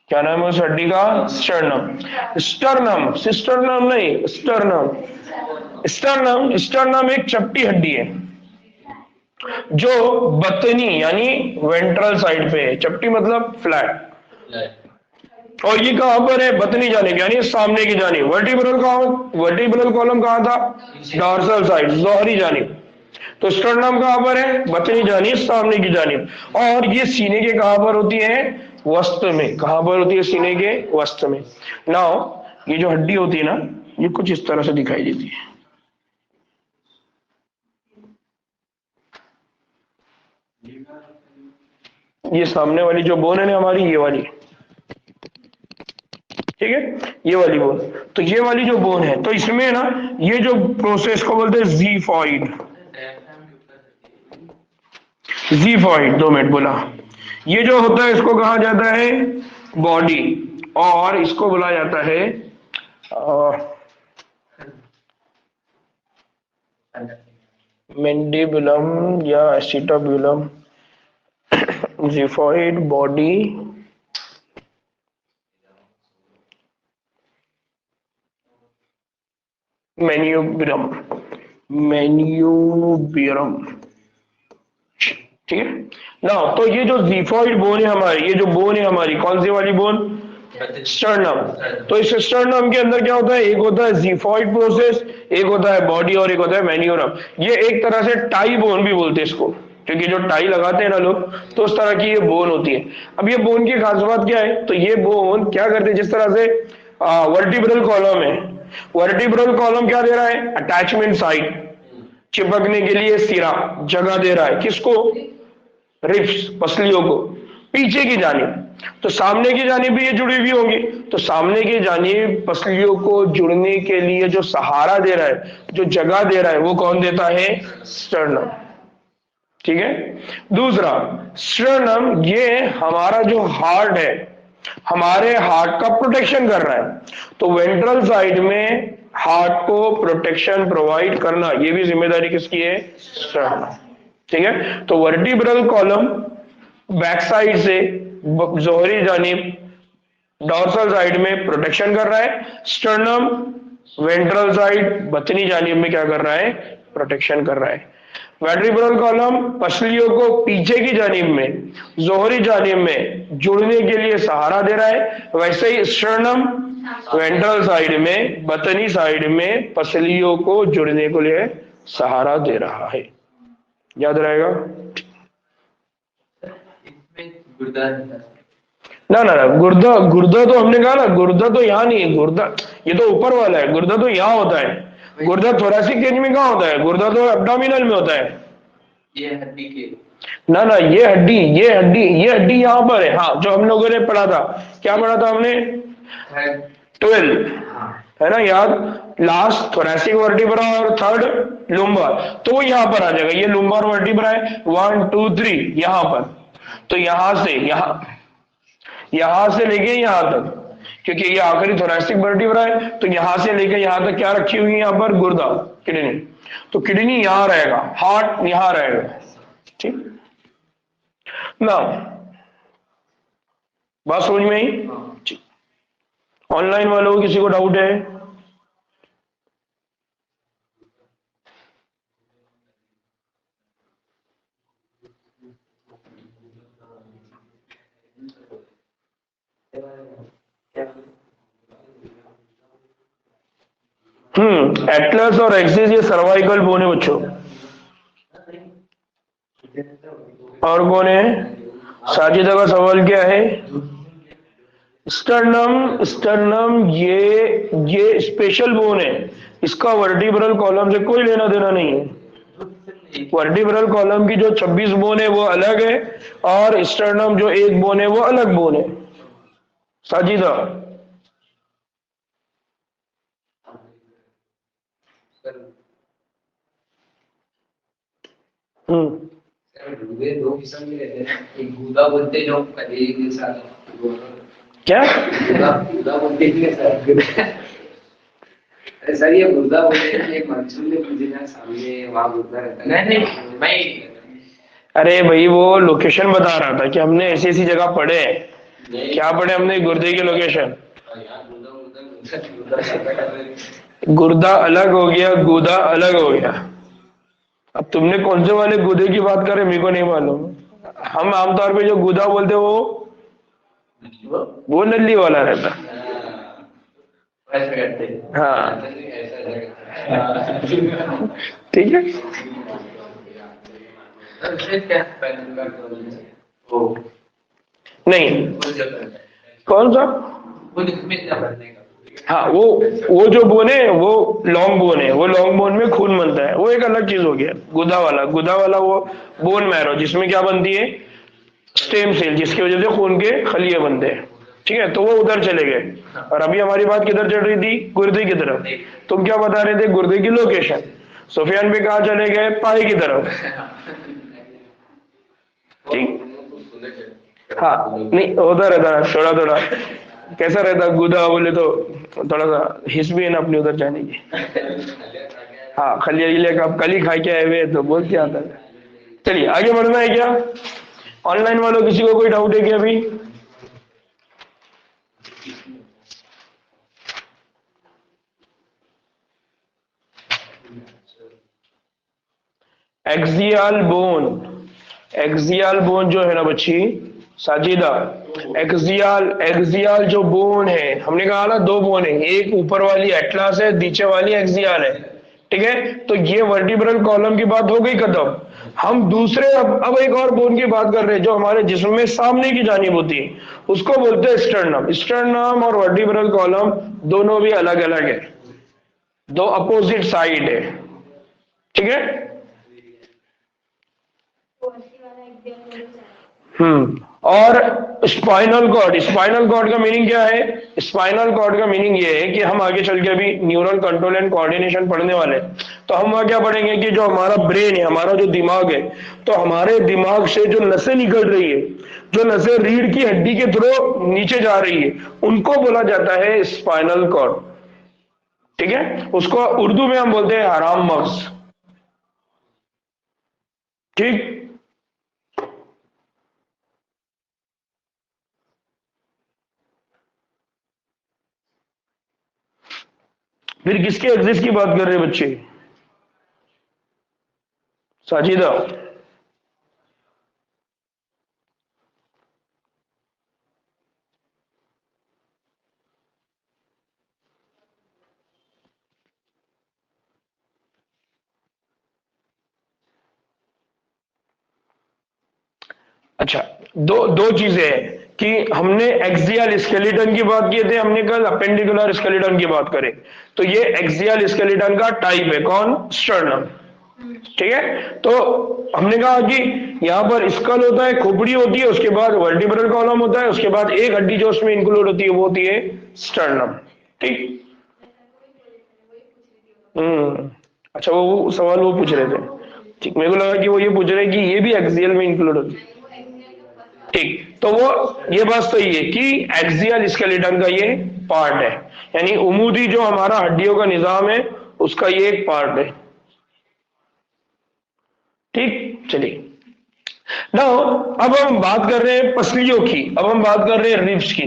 क्या नाम है उस हड्डी का, स्टर्नम। स्टर्नम, सिस्टर्नम नहीं, स्टर्नम। स्टर्नम, स्टर्नम एक चपटी हड्डी है जो बतनी यानी वेंट्रल साइड पे है। चपटी मतलब फ्लैट, और ये कहां पर है, बतनी जानिब यानी सामने की जानिब। वर्टिब्रल वर्टिब्रल कॉलम कहां था, डॉर्सल साइड, जोहरी जानिब। तो स्टर्नम कहां पर है, बतनी जानिब, सामने की जानिब। और ये सीने के कहां पर होती है, वस्त्र में। कहां पर होती है, सीने के वस्त्र में। नाउ ये जो हड्डी होती है ना, ये कुछ इस तरह से दिखाई देती है। ये सामने वाली जो बोन है ना हमारी, ये वाली, ठीक है, ये वाली बोन। तो ये वाली जो बोन है, तो इसमें ना ये जो प्रोसेस को बोलते हैं ज़ीफॉइड। ज़ीफॉइड, 2 मिनट बोला। ये जो होता है इसको कहा जाता है बॉडी, और इसको बोला जाता है मैंडिबुलम या एसिटाबुलम। ज़ीफॉइड, बॉडी, मैन्यूबिरम, मैन्यूबिरम। ठीक है ना, तो ये जो ज़ीफॉइड बोन है हमारी, ये जो बोन है हमारी, कौन सी वाली बोन, स्टर्नम। तो इस स्टर्नम के अंदर क्या होता है, एक होता है ज़ीफॉइड प्रोसेस, एक होता है बॉडी, और एक होता है मैन्यूरम। ये एक तरह से टाई बोन भी बोलते हैं इसको, क्योंकि जो टाई लगाते हैं ना लोग, तो उस तरह की ये बोन होती है। अब ये बोन की खास बात क्या है, तो ये बोन क्या करते हैं, जिस तरह से वर्टिब्रल कॉलम है, वर्टिब्रल कॉलम क्या दे रहा है, अटैचमेंट साइड, चिपकने के लिए सिरा, जगह दे रहा है किसको, रिब्स, पसलियों को, पीछे की जानिब। तो सामने की जानिब भी ये जुड़ी हुई होंगी, तो सामने की जानिब पसलियों को जुड़ने के लिए जो सहारा दे रहा है, जो जगह दे रहा है, वो कौन देता है, स्टर्नम। ठीक है, दूसरा स्टर्नम, ये हमारा जो हार्ट है, हमारे हार्ट का प्रोटेक्शन कर रहा है। तो वेंट्रल साइड में हार्ट को प्रोटेक्शन प्रोवाइड करना, ये भी जिम्मेदारी किसकी है, स्टर्नम। ठीक है, तो वर्टिब्रल कॉलम बैक साइड से जोहरी जानिब, डॉर्सल साइड में प्रोटेक्शन कर रहा है। स्टर्नम वेंट्रल साइड, बतनी जानिब में क्या कर रहा है, प्रोटेक्शन कर रहा है। वर्टिब्रल कॉलम पसलियों को पीछे की जानिब में, जोहरी जानिब में जुड़ने के लिए सहारा दे रहा है। वैसे ही स्टर्नम वेंट्रल साइड में, बतनी साइड में पसलियों को जुड़ने के लिए सहारा दे रहा है। याद रहेगा, ना ना ना, गुर्दा, गुर्दा तो हमने कहा ना, गुर्दा तो यहाँ नहीं है, गुर्दा ये तो ऊपर वाला है, गुर्दा तो यहाँ होता है। गुर्दा थोरैसिक केज में कहाँ होता है, गुर्दा तो एब्डोमिनल में होता है। ये हड्डी के, ना ना, ये हड्डी, ये हड्डी, ये हड्डी यहाँ पर है। हाँ, जो हम लोगों ने पढ़ा था, क्या पढ़ा था हमने, 12 है ना याद, लास्ट थोरैसिक वर्टिब्रा और थर्ड लुम्बर, तो वो यहाँ पर आ जाएगा। ये लुम्बर वर्टिब्रा है, 1 2 3 यहाँ पर। तो यहां से लेके यहां तक, क्योंकि ये आखिरी थोरैसिक वर्टिब्रा है, तो यहां से लेके यहां तक क्या रखी हुई है, यहाँ पर गुर्दा, किडनी। तो किडनी यहां रहेगा, हार्ट यहां रहेगा। ठीक ना, बात समझ में आई। ठीक, ऑनलाइन वालों को किसी को डाउट है, एटलस और एक्सिस ये सर्वाइकल बोन है बच्चों। और कौन है, साजिदा का सवाल क्या है, स्टर्नम। स्टर्नम ये स्पेशल बोन है, इसका वर्टिब्रल कॉलम से कोई लेना देना नहीं है। वर्टिब्रल कॉलम की जो 26 बोन है वो अलग है, और स्टर्नम जो एक बोन है वो अलग बोन है। साजिदा दो किस्म के रहते हैं, एक गूदा बोलते हैं जो कलेजे के साथ, क्या गूदा बोलते हैं सर, ये गूदा बोलते हैं कि मंसूर ने मुझे ना सामने वहाँ गूदा रहता है। नहीं मैं अरे भाई वो लोकेशन बता रहा था कि हमने ऐसी ऐसी जगह पढ़े हैं। क्या पढ़े हमने? गुर्दे की लोकेशन। गुर्दा अलग हो गया, गूदा अलग हो गया। अब तुमने कौन से वाले गुदे की बात कर रहे मेरे को नहीं मालूम। हम आमतौर पे जो गुदा बोलते वो नल्ली वाला रहता। ऐसा करते हैं। हाँ ठीक है। नहीं कौन सा? हाँ वो जो बोन है वो लॉन्ग बोन है, वो लॉन्ग बोन में खून बनता है, वो एक अलग चीज हो गया। गुदा वाला वो बोन मैरो जिसमें क्या बनती है? स्टेम सेल, जिसकी वजह से खून के खलिए बनते हैं। ठीक है, तो वो उधर चले गए। और अभी हमारी बात किधर चल रही थी? गुर्दे की तरफ। तुम क्या बता रहे थे? गुर्दे की लोकेशन। सुफियान पे कहा चले गए? पाई की तरफ। ठीक, हाँ नहीं होता रहता थोड़ा थोड़ा। कैसा रहता? गुदा बोले तो थोड़ा सा हिस भी है ना अपनी उधर जाने की। हाँ खलिया का कल ही खा के आए हुए तो बोल के आता है। चलिए आगे बढ़ना है क्या? ऑनलाइन वालों किसी को कोई डाउट है क्या अभी? एक्सियल बोन जो है ना बच्ची साजिदा, एक्सियल जो बोन है, हमने कहा ना दो बोन है, एक ऊपर वाली एटलास है, नीचे वाली एक्सियल है। ठीक है, तो ये वर्टिब्रल कॉलम की बात हो गई खत्म। हम दूसरे अब एक और बोन की बात कर रहे हैं जो हमारे जिस्म में सामने की जानिब होती है, उसको बोलते हैं स्टर्नम। स्टर्नम और वर्टिब्रल कॉलम दोनों भी अलग अलग है, दो अपोजिट साइड है। ठीक है। और स्पाइनल कॉर्ड का मीनिंग क्या है? स्पाइनल कॉर्ड का मीनिंग ये है कि हम आगे चल के अभी न्यूरल कंट्रोल एंड कोऑर्डिनेशन पढ़ने वाले हैं, तो हम वहां क्या पढ़ेंगे कि जो हमारा ब्रेन है, हमारा जो दिमाग है, तो हमारे दिमाग से जो नसें निकल रही है, जो नसें रीढ़ की हड्डी के थ्रू नीचे जा रही है, उनको बोला जाता है स्पाइनल कॉर्ड। ठीक है, उसको उर्दू में हम बोलते हैं हराम मगज। ठीक, फिर किसके एक्सिस की बात कर रहे हैं बच्चे? साजिदा अच्छा, दो दो चीजें हैं कि हमने एक्सियल स्केलेटन की बात किए थे, हमने कल अपेंडिकुलर स्केलेटन की बात करें, तो ये एक्सियल स्केलेटन का टाइप है कौन? स्टर्नम। ठीक है, तो हमने कहा कि यहां पर स्कल होता है, खोपड़ी होती है, उसके बाद वर्टिब्रल कॉलम होता है, उसके बाद एक हड्डी जो उसमें इंक्लूड होती है वो होती है स्टर्नम। ठीक, अच्छा वो सवाल वो पूछ रहे थे। ठीक, मेरे को लगा कि वो ये पूछ रहे हैं कि ये भी एक्सियल में इंक्लूड होती है। ठीक, तो वो ये बात सही है कि एक्सियल स्केलेटन का ये पार्ट है, यानी उमूदी जो हमारा हड्डियों का निजाम है उसका ये एक पार्ट है। ठीक, चलिए नाउ अब हम बात कर रहे हैं पसलियों की, अब हम बात कर रहे हैं रिब्स की।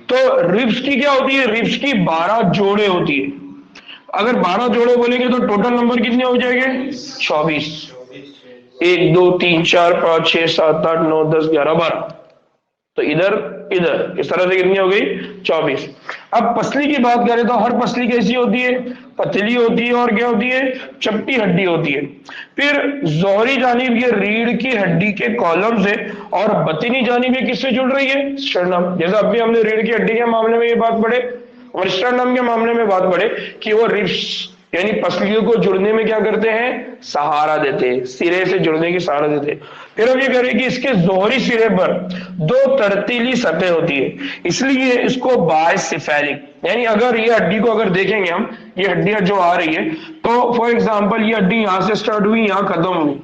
तो रिब्स की क्या होती है? रिब्स की 12 जोड़े होती है। अगर 12 जोड़े बोलेंगे तो टोटल नंबर कितने हो जाएंगे? 24। 1 2 3 4 5 6 7 8 9 10 11 12, तो इधर इधर इस तरह से कितनी हो गई? 24। अब पसली की बात करें तो हर पसली कैसी होती है? पतली होती है और क्या होती है? चपटी हड्डी होती है। फिर जोहरी जानिब ये रीढ़ की हड्डी के कॉलम से, और बतिनी जानिब ये किससे जुड़ रही है? स्टर्नम। जैसा अभी हमने रीढ़ की हड्डी के मामले में ये बात पढ़े और स्टर्नम के मामले में बात पढ़े कि वो रिब्स यानी पसलियों को जुड़ने में क्या करते हैं, सहारा देते हैं, सिरे से जुड़ने की सहारा देते हैं। फिर हम ये करें कि इसके जोहरी सिरे पर दो तरतीली सतह होती है, इसलिए इसको बायसिफेलिक, यानी अगर ये हड्डी को अगर देखेंगे हम, ये हड्डियां जो आ रही है, तो फॉर एग्जांपल ये हड्डी यहां से स्टार्ट हुई, यहां खत्म हुई,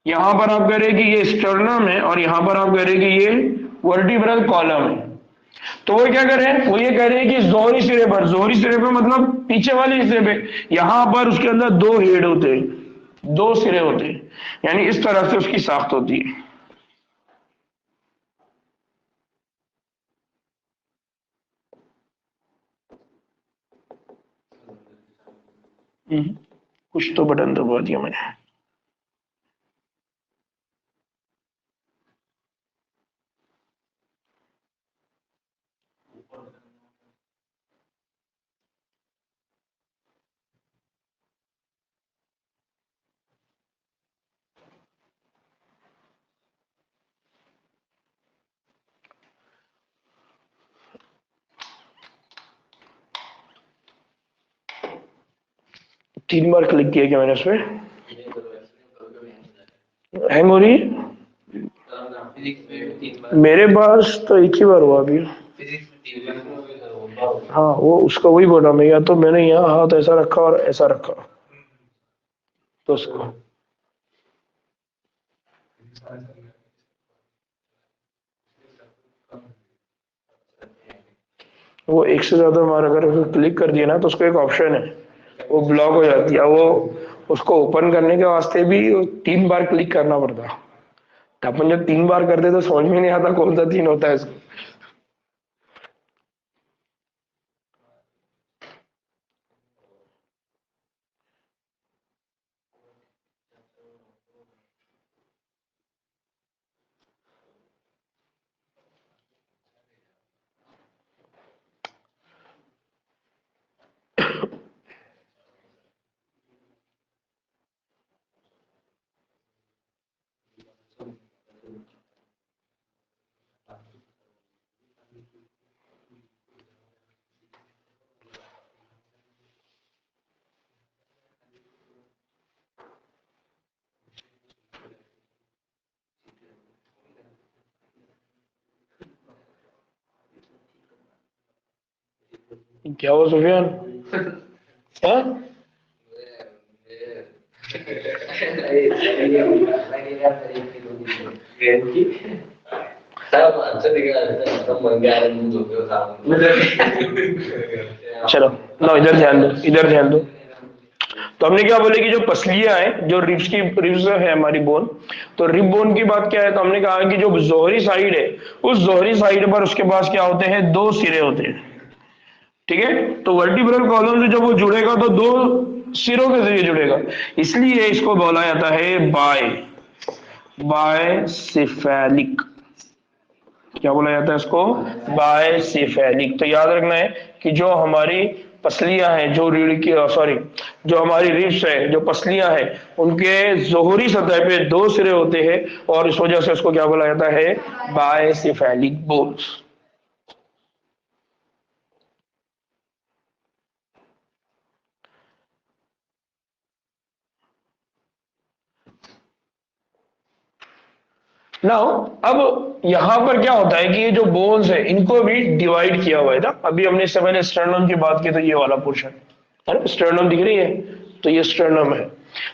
यहां पर आप कह रहे कि ये स्टर्नम है और यहां पर आप कह रहे कि ये वर्टिब्रल कॉलम है। तो वो क्या कर रहे हैं, वो ये कह रहे हैं कि जोहरी सिरे पर, जोहरी सिरे पर मतलब पीछे वाले हिस्से पे, यहां पर उसके अंदर दो हेड होते हैं, दो सिरे होते हैं, यानी इस तरह से उसकी साख्त होती है। कुछ तो बटन दबा दिया मैंने। तीन बार क्लिक किया क्या मैंने उस पर, हैंग हो रही है? मेरे पास तो एक ही बार हुआ अभी। हाँ वो उसका वही बोला मैं, या तो मैंने यहाँ हाथ ऐसा रखा और ऐसा रखा, तो उसको वो एक से ज्यादा बार अगर क्लिक कर दिया ना तो उसको एक ऑप्शन है, वो ब्लॉक हो जाती है। वो उसको ओपन करने के वास्ते भी 3 बार क्लिक करना पड़ता, तो अपन जब 3 बार करते तो समझ में नहीं आता कौन सा 3 होता है इसको। क्या हुआ सुफियान? हाँ चलो लो, इधर ध्यान दो, इधर ध्यान दो। तो हमने क्या बोले कि जो पसलियां हैं, जो रिब्स की, रिब्स है हमारी बोन, तो रिब बोन की बात क्या है, तो हमने कहा कि जो जोहरी साइड है, उस जोहरी साइड पर उसके पास क्या होते हैं, दो सिरे होते हैं, ठीक है। तो वर्टिब्रल कॉलम से जब वो जुड़ेगा तो दो सिरों के जरिए जुड़ेगा, इसलिए इसको बोला जाता है बायसिफेलिक। क्या बोला जाता है इसको, बायसिफेलिक। तो याद रखना है कि जो हमारी पसलियां हैं, जो रीढ़ की, सॉरी, जो हमारी रिब्स है, जो पसलियां हैं, उनके जोहरी सतह पे दो सिरे होते हैं, और इस वजह से उसको क्या बोला जाता है, बायसिफेलिक बोन्स। नाउ अब यहां पर क्या होता है कि ये जो बोन्स है इनको भी डिवाइड किया हुआ है ना, अभी हमने इससे पहले स्टर्नम की बात की, तो ये वाला पोर्शन है ना, स्टर्नम दिख रही है, तो ये स्टर्नम है।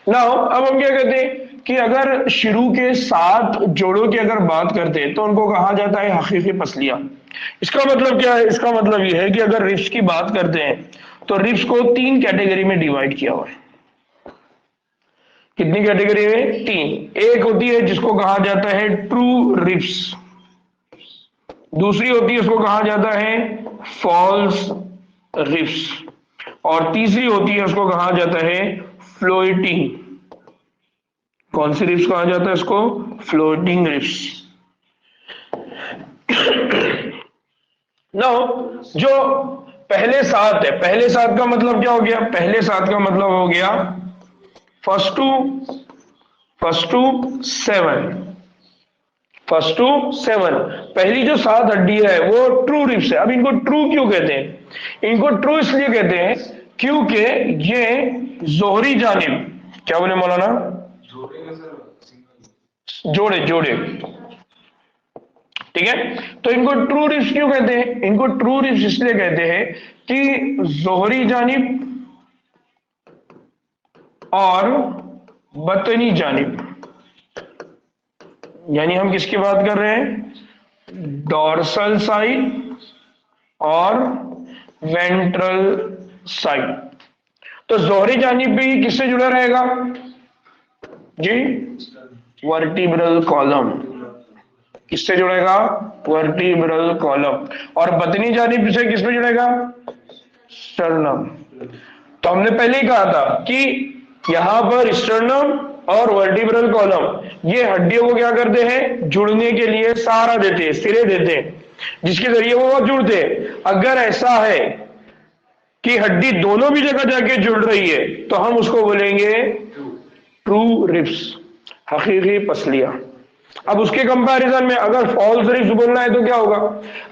नाउ अब हम क्या कहते हैं कि अगर शुरू के 7 जोड़ों की अगर बात करते हैं तो उनको कहा जाता है हकीकी पसलियां। इसका मतलब क्या है, इसका मतलब ये है कि अगर रिब्स की बात करते हैं तो रिब्स को 3 कैटेगरी में डिवाइड किया हुआ है। कितनी कैटेगरी है, 3। एक होती है जिसको कहा जाता है ट्रू रिब्स, दूसरी होती है उसको कहा जाता है फॉल्स रिब्स, और तीसरी होती है उसको कहा जाता है फ्लोटिंग। कौन सी रिब्स कहा जाता है इसको, फ्लोटिंग रिब्स। नो, जो पहले 7 है, पहले 7 का मतलब क्या हो गया, पहले 7 का मतलब हो गया फर्स्ट टू 7, फर्स्ट टू 7, पहली जो 7 हड्डी है वो ट्रू रिब्स है। अब इनको ट्रू क्यों कहते हैं, इनको ट्रू इसलिए कहते हैं क्योंकि ये जोहरी जानिब, क्या बोले मौलाना, जोड़े जोड़े, ठीक है। तो इनको ट्रू रिप्स क्यों कहते हैं, इनको ट्रू रिप्स इसलिए कहते हैं कि जोहरी जानिब और बतनी जानिब, यानी हम किसकी बात कर रहे हैं, डॉर्सल साइड और वेंट्रल साइड। तो जोहरी जानिब भी किससे जुड़ा रहेगा जी, वर्टिब्रल कॉलम, किससे जुड़ेगा, वर्टिब्रल कॉलम। और बतनी जानिब से किसमें जुड़ेगा, स्टर्नम। तो हमने पहले ही कहा था कि यहां पर स्टर्नम और वर्टिब्रल कॉलम ये हड्डियों को क्या करते हैं, जुड़ने के लिए सहारा देते हैं, सिरे देते हैं, जिसके जरिए वो जुड़ते हैं। अगर ऐसा है कि हड्डी दोनों भी जगह जाके जुड़ रही है तो हम उसको बोलेंगे ट्रू रिप्स, हकीकी पसलियां। अब उसके कंपैरिजन में अगर फॉल्स रिप्स बोलना है तो क्या होगा,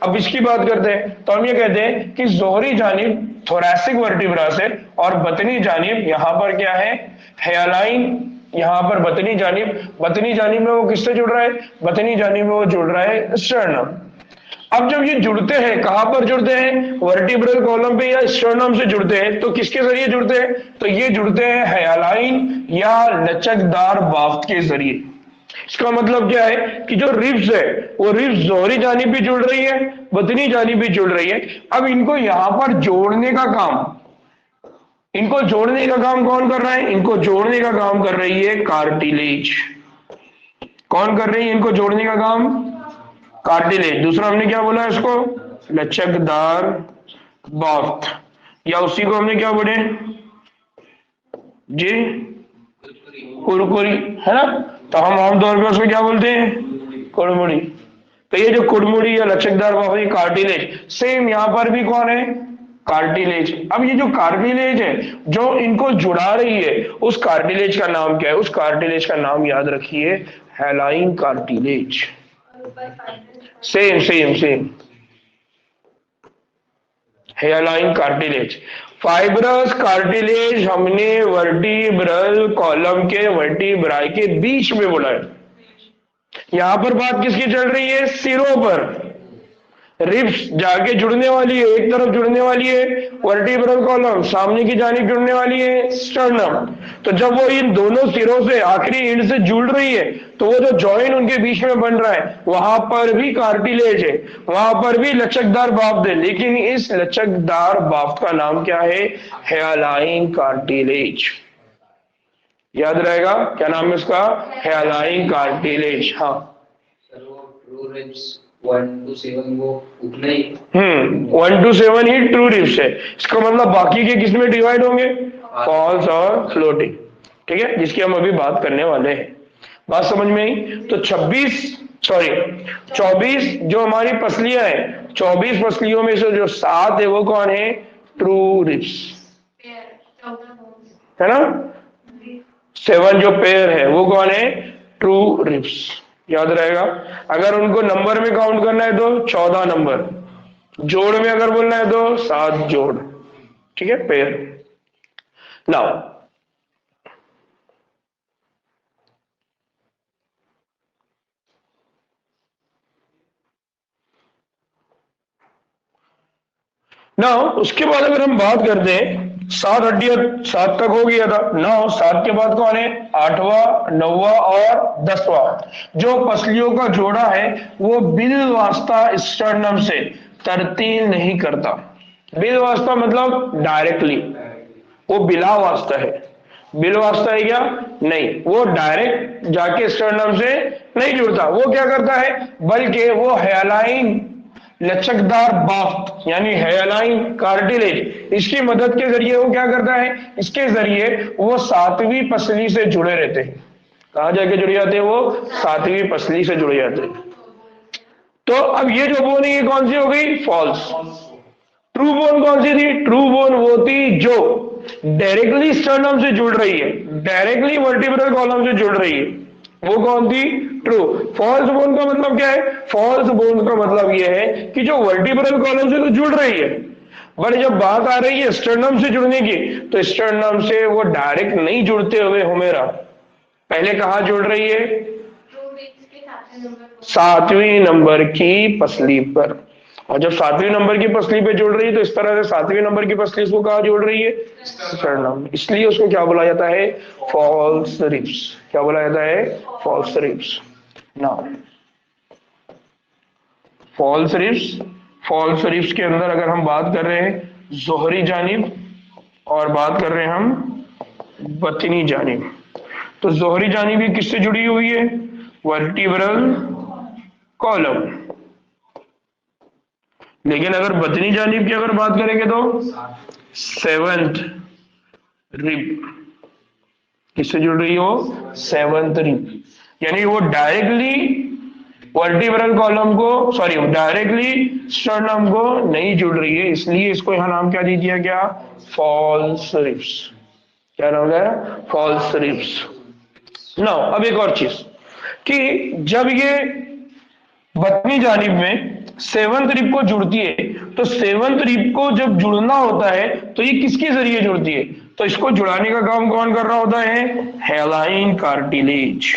अब इसकी बात करते हैं। तो हम ये कहते हैं कि जोहरी जानिब थोरैसिक वर्टिब्रा से और बतनी जानिब यहां पर क्या है, हेयरलाइन, यहां पर बतनी जानिब में वो किससे जुड़ रहा है, बतनी जानिब में वो जुड़ रहा है स्टर्नम। अब जब ये जुड़ते हैं, कहां पर जुड़ते हैं, वर्टिब्रल कॉलम पे या स्टर्नम से जुड़ते हैं, तो किसके जरिए जुड़ते हैं, तो ये जुड़ते हैं हेयरलाइन या लचकदार बाफ्त के जरिए। इसका मतलब क्या है कि जो रिब्स है वो रिब्स जोहरी जानिब भी जुड़ रही है, बतनी जानिब भी जुड़ रही है। अब इनको यहां पर जोड़ने का काम, इनको जोड़ने का काम कौन कर रहा है, इनको जोड़ने का काम कर रही है कार्टिलेज। कौन कर रही है इनको जोड़ने का काम, कार्टिलेज। दूसरा हमने क्या बोला इसको, लचकदार बाफ्त, या उसी को हमने क्या बोले जी, कुरकुरी, है ना। तो हम आमतौर पर उसको क्या बोलते हैं, कुड़मुड़ी। तो ये जो कुड़मुड़ी या लचकदार बाफ्त, ये कार्टिलेज। सेम यहां पर भी कौन है, कार्टिलेज। अब ये जो कार्टिलेज है जो इनको जुड़ा रही है, उस कार्टिलेज का नाम क्या है, उस कार्टिलेज का नाम याद रखिए, hyaline cartilage. Same same same, hairline cartilage. Fibrous cartilage हमने वर्टिब्रल कॉलम के वर्टिब्राई के बीच में बोला है। यहां पर बात किसकी चल रही है, सिरों पर। रिब्स जाके जुड़ने वाली है, एक तरफ जुड़ने वाली है वर्टिब्रल कॉलम, सामने की जानिब जुड़ने वाली है स्टर्नम। तो जब वो इन दोनों सिरों से आखिरी एंड से जुड़ रही है तो वो जो जॉइंट उनके बीच में बन रहा है वहां पर भी कार्टिलेज है, वहां पर भी लचकदार बाफ्त है, लेकिन इस लचकदार बाफ्त का नाम क्या है, हेयरलाइन कार्टिलेज। याद रहेगा क्या नाम है उसका, हेयरलाइन कार्टिलेज। हाँ, 1 to 7 वो उतना ही 1 to 7 ही ट्रू रिप्स है। इसका मतलब बाकी के किस में डिवाइड होंगे, फॉल्स और फ्लोटिंग, ठीक है, जिसकी हम अभी बात करने वाले हैं। बात समझ में आई। तो 24 जो हमारी पसलियां हैं, 24 पसलियों में से जो 7 है वो कौन है, ट्रू रिप्स, है ना। 7 जो पेयर है वो कौन है, ट्रू रिप्स। याद रहेगा। अगर उनको नंबर में काउंट करना है तो 14 नंबर, जोड़ में अगर बोलना है तो 7 जोड़, ठीक है, पेयर। नाउ उसके बाद अगर हम बात करते हैं, 7 हड्डियां, 7 तक हो गया था। 9, 7 के बाद कौन है, 8वां, 9वां और 10वां। जो पसलियों का जोड़ा है वो बिल वास्ता स्टर्नम से तरतील नहीं करता। बिल वास्ता मतलब डायरेक्टली, वो बिला वास्ता है। बिल वास्ता है क्या, नहीं, वो डायरेक्ट जाके स्टर्नम से नहीं जुड़ता। वो क्या करता है, बल्कि वो हेयरलाइन लचकदार बाफ्त यानी हेयरलाइन कार्टिलेज, इसकी मदद के जरिए वो क्या करता है, इसके जरिए वो 7वीं पसली से जुड़े रहते हैं। कहां जाके जुड़ जाते हैं, वो 7वीं पसली से जुड़ जाते हैं। तो अब ये जो बोन है ये कौन सी हो गई, फॉल्स। ट्रू बोन कौन सी थी, ट्रू बोन वो थी जो डायरेक्टली स्टर्नम से जुड़ रही है, डायरेक्टली वर्टिब्रल कॉलम से जुड़ रही है, वो कौन थी, ट्रू। फॉल्स बोन का मतलब क्या है, फॉल्स बोन का मतलब यह है कि जो वर्टिब्रल कॉलम से तो जुड़ रही है बट जब बात आ रही है स्टर्नम से जुड़ने की, तो स्टर्नम से वो डायरेक्ट नहीं जुड़ते हुए हुमेरा पहले कहाँ जुड़ रही है? 7वें नंबर की पसली पर। और जब 7वें नंबर की पसली पे जुड़ रही है तो इस तरह से 7वें नंबर की पसली उसको कहाँ जोड़ रही है? स्टर्नम। इसलिए उसको क्या बोला जाता है? False ribs. क्या बोला जाता है? False ribs. Now false ribs, false ribs के अंदर अगर हम बात कर रहे हैं जोहरी जानिब और बात कर रहे हैं हम बतनी जानिब, तो जोहरी जानिब ये किससे जुड़ी हुई है? Vertebral column. लेकिन अगर बतनी जानिब की अगर बात करेंगे तो 7th रिब किससे जुड़ रही हो? 7th rib. यानी वो डायरेक्टली वर्टिब्रल कॉलम को, सॉरी डायरेक्टली स्टर्नम को नहीं जुड़ रही है, इसलिए इसको यहां नाम क्या दे दिया गया? False ribs. क्या नाम है? False ribs. नाउ अब एक और चीज कि जब ये बतनी जानिब में 7th रिब को जुड़ती है, तो 7th रिब को जब जुड़ना होता है तो ये किसके जरिए जुड़ती है? तो इसको जुड़ाने का काम कौन कर रहा होता है? हेलाइन कार्टिलेज।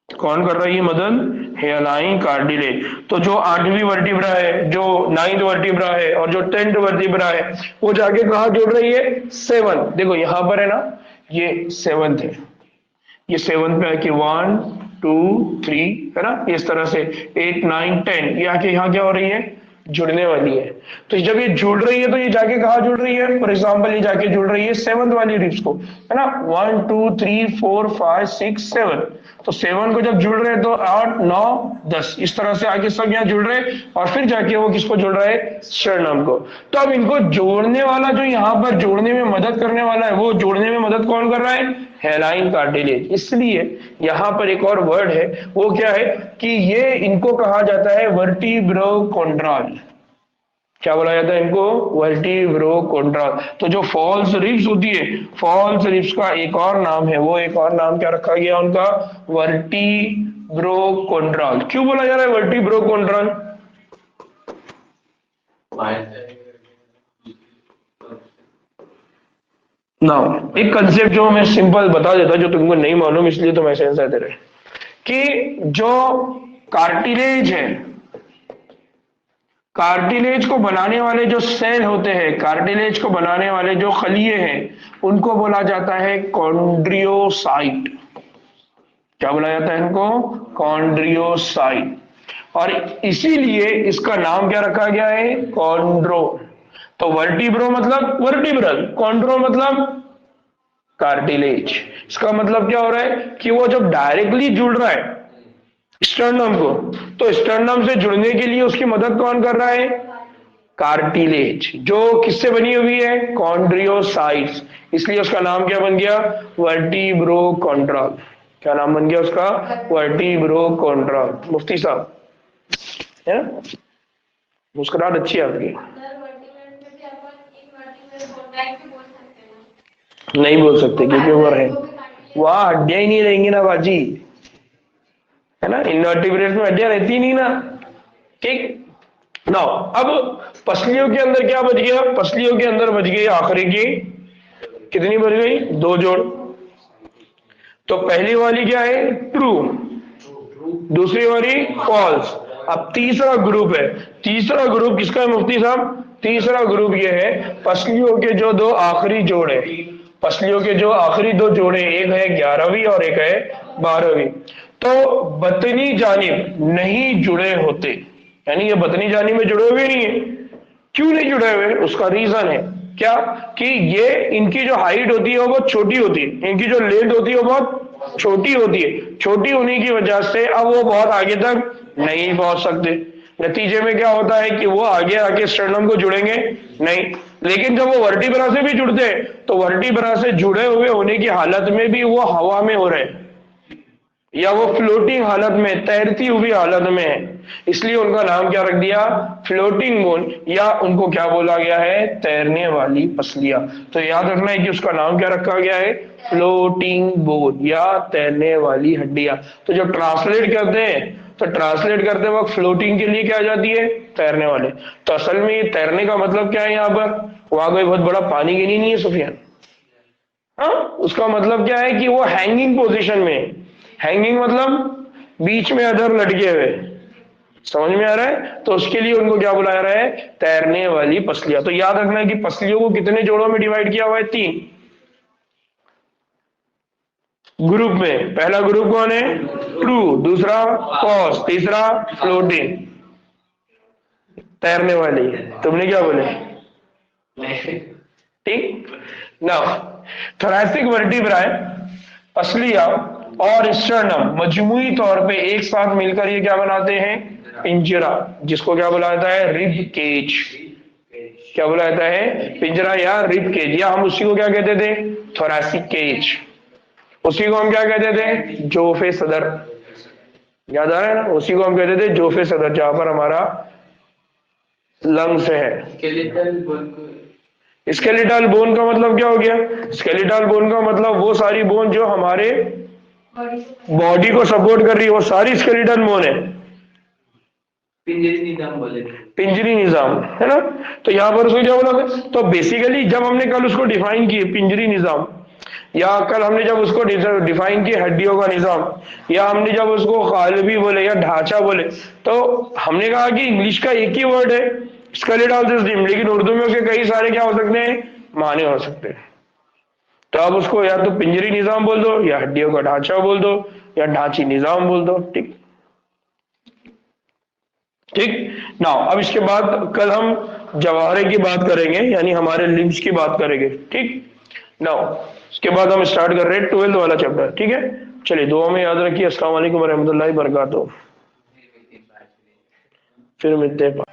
कौन कर रहा है ये मदन? हेलाइन कार्टिलेज। तो जो 8वीं वर्टिब्रा है, जो 9th वर्टिब्रा है और जो 10th वर्टिब्रा है, वो जाके कहा जुड़ रही है? 7th। देखो यहां पर है ना, ये 7th है, ये 7th पे आके 1 2 3 है ना, इस तरह से 8 9 10 ये आके यहाँ क्या हो रही है? जुड़ने वाली है। तो जब ये जुड़ रही है तो ये जाके कहाँ जुड़ रही है? फॉर एग्जाम्पल ये जाके जुड़ रही है 7th वाली रिब्स को, है ना, 1 2 3 4 5 6 7। तो 7 को जब जुड़ रहे हैं तो 8 9 10 इस तरह से आगे सब यहाँ जुड़ रहे हैं, और फिर जाके वो किसको जुड़ रहा है? स्टर्नम को। तो अब इनको जोड़ने वाला, जो यहाँ पर जोड़ने में मदद करने वाला है, वो जोड़ने में मदद कौन कर रहा है? हेलाइन कार्टिलेज। इसलिए यहां पर एक और वर्ड है, वो क्या है कि ये इनको कहा जाता है वर्टिब्रोकोंड्रल। क्या बोला जाता है इनको? वर्टिब्रोकोंड्रल। तो जो फॉल्स रिब्स होती है, फॉल्स रिब्स का एक और नाम है, वो एक और नाम क्या रखा गया उनका? वर्टिब्रोकोंड्रल। क्यों बोला जा रहा है वर्टिब्रोकोंड्रल? नाउ एक कंसेप्ट जो मैं सिंपल बता देता, जो तुमको नहीं मालूम इसलिए तो मैसेज दे रहे कि जो कार्टिलेज है, कार्टिलेज को बनाने वाले जो सेल होते हैं, कार्टिलेज को बनाने वाले जो खलिए हैं, उनको बोला जाता है कॉन्ड्रियोसाइट। क्या बोला जाता है इनको? कॉन्ड्रियोसाइट। और इसीलिए इसका नाम क्या रखा गया है? कॉन्ड्रो। तो वर्टिब्रो मतलब वर्टिब्रल, कॉन्ड्रो मतलब कार्टिलेज। इसका मतलब क्या हो रहा है कि वो जब डायरेक्टली जुड़ रहा है स्टर्नम को, तो स्टर्नम से जुड़ने के लिए उसकी मदद कौन कर रहा है? कार्टिलेज, जो किससे बनी हुई है? कॉन्ड्रियोसाइट्स। इसलिए उसका नाम क्या बन गया? वर्टिब्रोकोंड्रल। क्या नाम बन गया उसका? वर्टिब्रोकोंड्रल। मुफ्ती साहब है ना, मुस्कुराहट अच्छी है आपकी। नहीं बोल सकते क्योंकि उम्र है, वहां हड्डियां ही नहीं रहेंगी ना बाजी, है ना, इनवर्टिब्रेट में हड्डियां रहती ही नहीं ना। ठीक ना। अब पसलियों के अंदर क्या बच गया? पसलियों के अंदर बच गई आखिरी की कितनी बच गई? 2 जोड़। तो पहली वाली क्या है? ट्रू, दूसरी वाली फॉल्स। अब तीसरा ग्रुप है, तीसरा ग्रुप किसका है मुफ्ती साहब? तीसरा ग्रुप ये है पसलियों के जो 2 आखिरी जोड़े, पसलियों के जो आखिरी 2 जोड़े, एक है 11वीं और एक है 12वीं। तो बतनी जानिब नहीं जुड़े होते, यानी ये बतनी जानिब में जुड़े हुए नहीं है। क्यों नहीं जुड़े हुए? उसका रीजन है क्या कि ये इनकी जो हाइट होती है वो बहुत छोटी होती है, इनकी जो लेंथ होती है वो बहुत छोटी होती है। छोटी होने की वजह से अब वो बहुत आगे तक नहीं पहुंच सकते। नतीजे में क्या होता है कि वो आगे आके स्टर्नम को जुड़ेंगे नहीं। लेकिन जब वो वर्टिब्रा से भी जुड़ते हैं तो वर्टिब्रा से जुड़े हुए होने की हालत में भी वो हवा में हो रहे हैं, या वो फ्लोटिंग हालत में, तैरती हुई हालत में है। इसलिए उनका नाम क्या रख दिया? फ्लोटिंग बोन, या उनको क्या बोला गया है? तैरने वाली पसलियां। तो याद रखना है कि उसका नाम क्या रखा गया है? फ्लोटिंग बोन या तैरने वाली हड्डियां। तो जब ट्रांसलेट करते हैं तो ट्रांसलेट करते वक्त फ्लोटिंग के लिए क्या आ जाती है, तैरने वाले। तो असल में ये तैरने का मतलब क्या है, यहाँ पर वहां कोई बहुत बड़ा पानी गिनी नहीं है सुफियान। हाँ, उसका मतलब क्या है कि वो हैंगिंग पोजीशन में, हैंगिंग मतलब बीच में अधर लटके हुए, समझ में आ रहा है। तो उसके लिए उनको क्या बुलाया रहा है, तैरने वाली पसलियां। तो याद रखना कि पसलियों को कितने जोड़ों में डिवाइड किया हुआ है, 3 ग्रुप में। पहला ग्रुप कौन है, ट्रू, दूसरा फॉल्स, तीसरा फ्लोटिंग, तैरने वाली। तुमने क्या बोले, ठीक ना। थोरैसिक वर्टिब्राए, पसलियां और स्टर्नम मजमुई तौर पे एक साथ मिलकर ये क्या बनाते हैं, पिंजरा, जिसको क्या बुलाया जाता है, रिब केज। क्या बुलाया जाता है, पिंजरा या रिब केज, या हम उसी को क्या कहते थे, थोरैसिक केज। उसी को हम क्या कहते थे, जोफे सदर। याद आ रहा है ना, उसी को हम कहते थे जोफे सदर, जहां पर हमारा लंग्स है। स्केलेटल बोन का मतलब क्या हो गया, स्केलेटल बोन का मतलब वो सारी बोन जो हमारे बॉडी को सपोर्ट कर रही है, वो सारी स्केलेटल बोन है। पिंजरी निजाम बोले, पिंजरी निजाम है ना। तो यहाँ पर उसको क्या बोला, तो बेसिकली जब हमने कल उसको डिफाइन किए पिंजरी निजाम, या कल हमने जब उसको डिफाइन किए हड्डियों का निजाम, या हमने जब उसको कालबी बोले या ढांचा बोले, तो हमने कहा कि इंग्लिश का एक ही वर्ड है स्केलेटल सिस्टम, लेकिन उर्दू में उसके कई सारे क्या हो सकते हैं, माने हो सकते हैं। तो आप उसको या तो पिंजरी निजाम बोल दो, या हड्डियों का ढांचा बोल दो, या ढांची निजाम बोल दो, ठीक ठीक ना। अब इसके बाद कल हम जवाहरे की बात करेंगे, यानी हमारे लिम्स की बात करेंगे, ठीक ना। इसके बाद हम स्टार्ट कर रहे हैं 12th वाला चैप्टर, ठीक है। चलिए दुआ में याद रखिए, अस्सलाम वालेकुम रहमतुल्लाहि व बरकातहू। फिर मिलते हैं।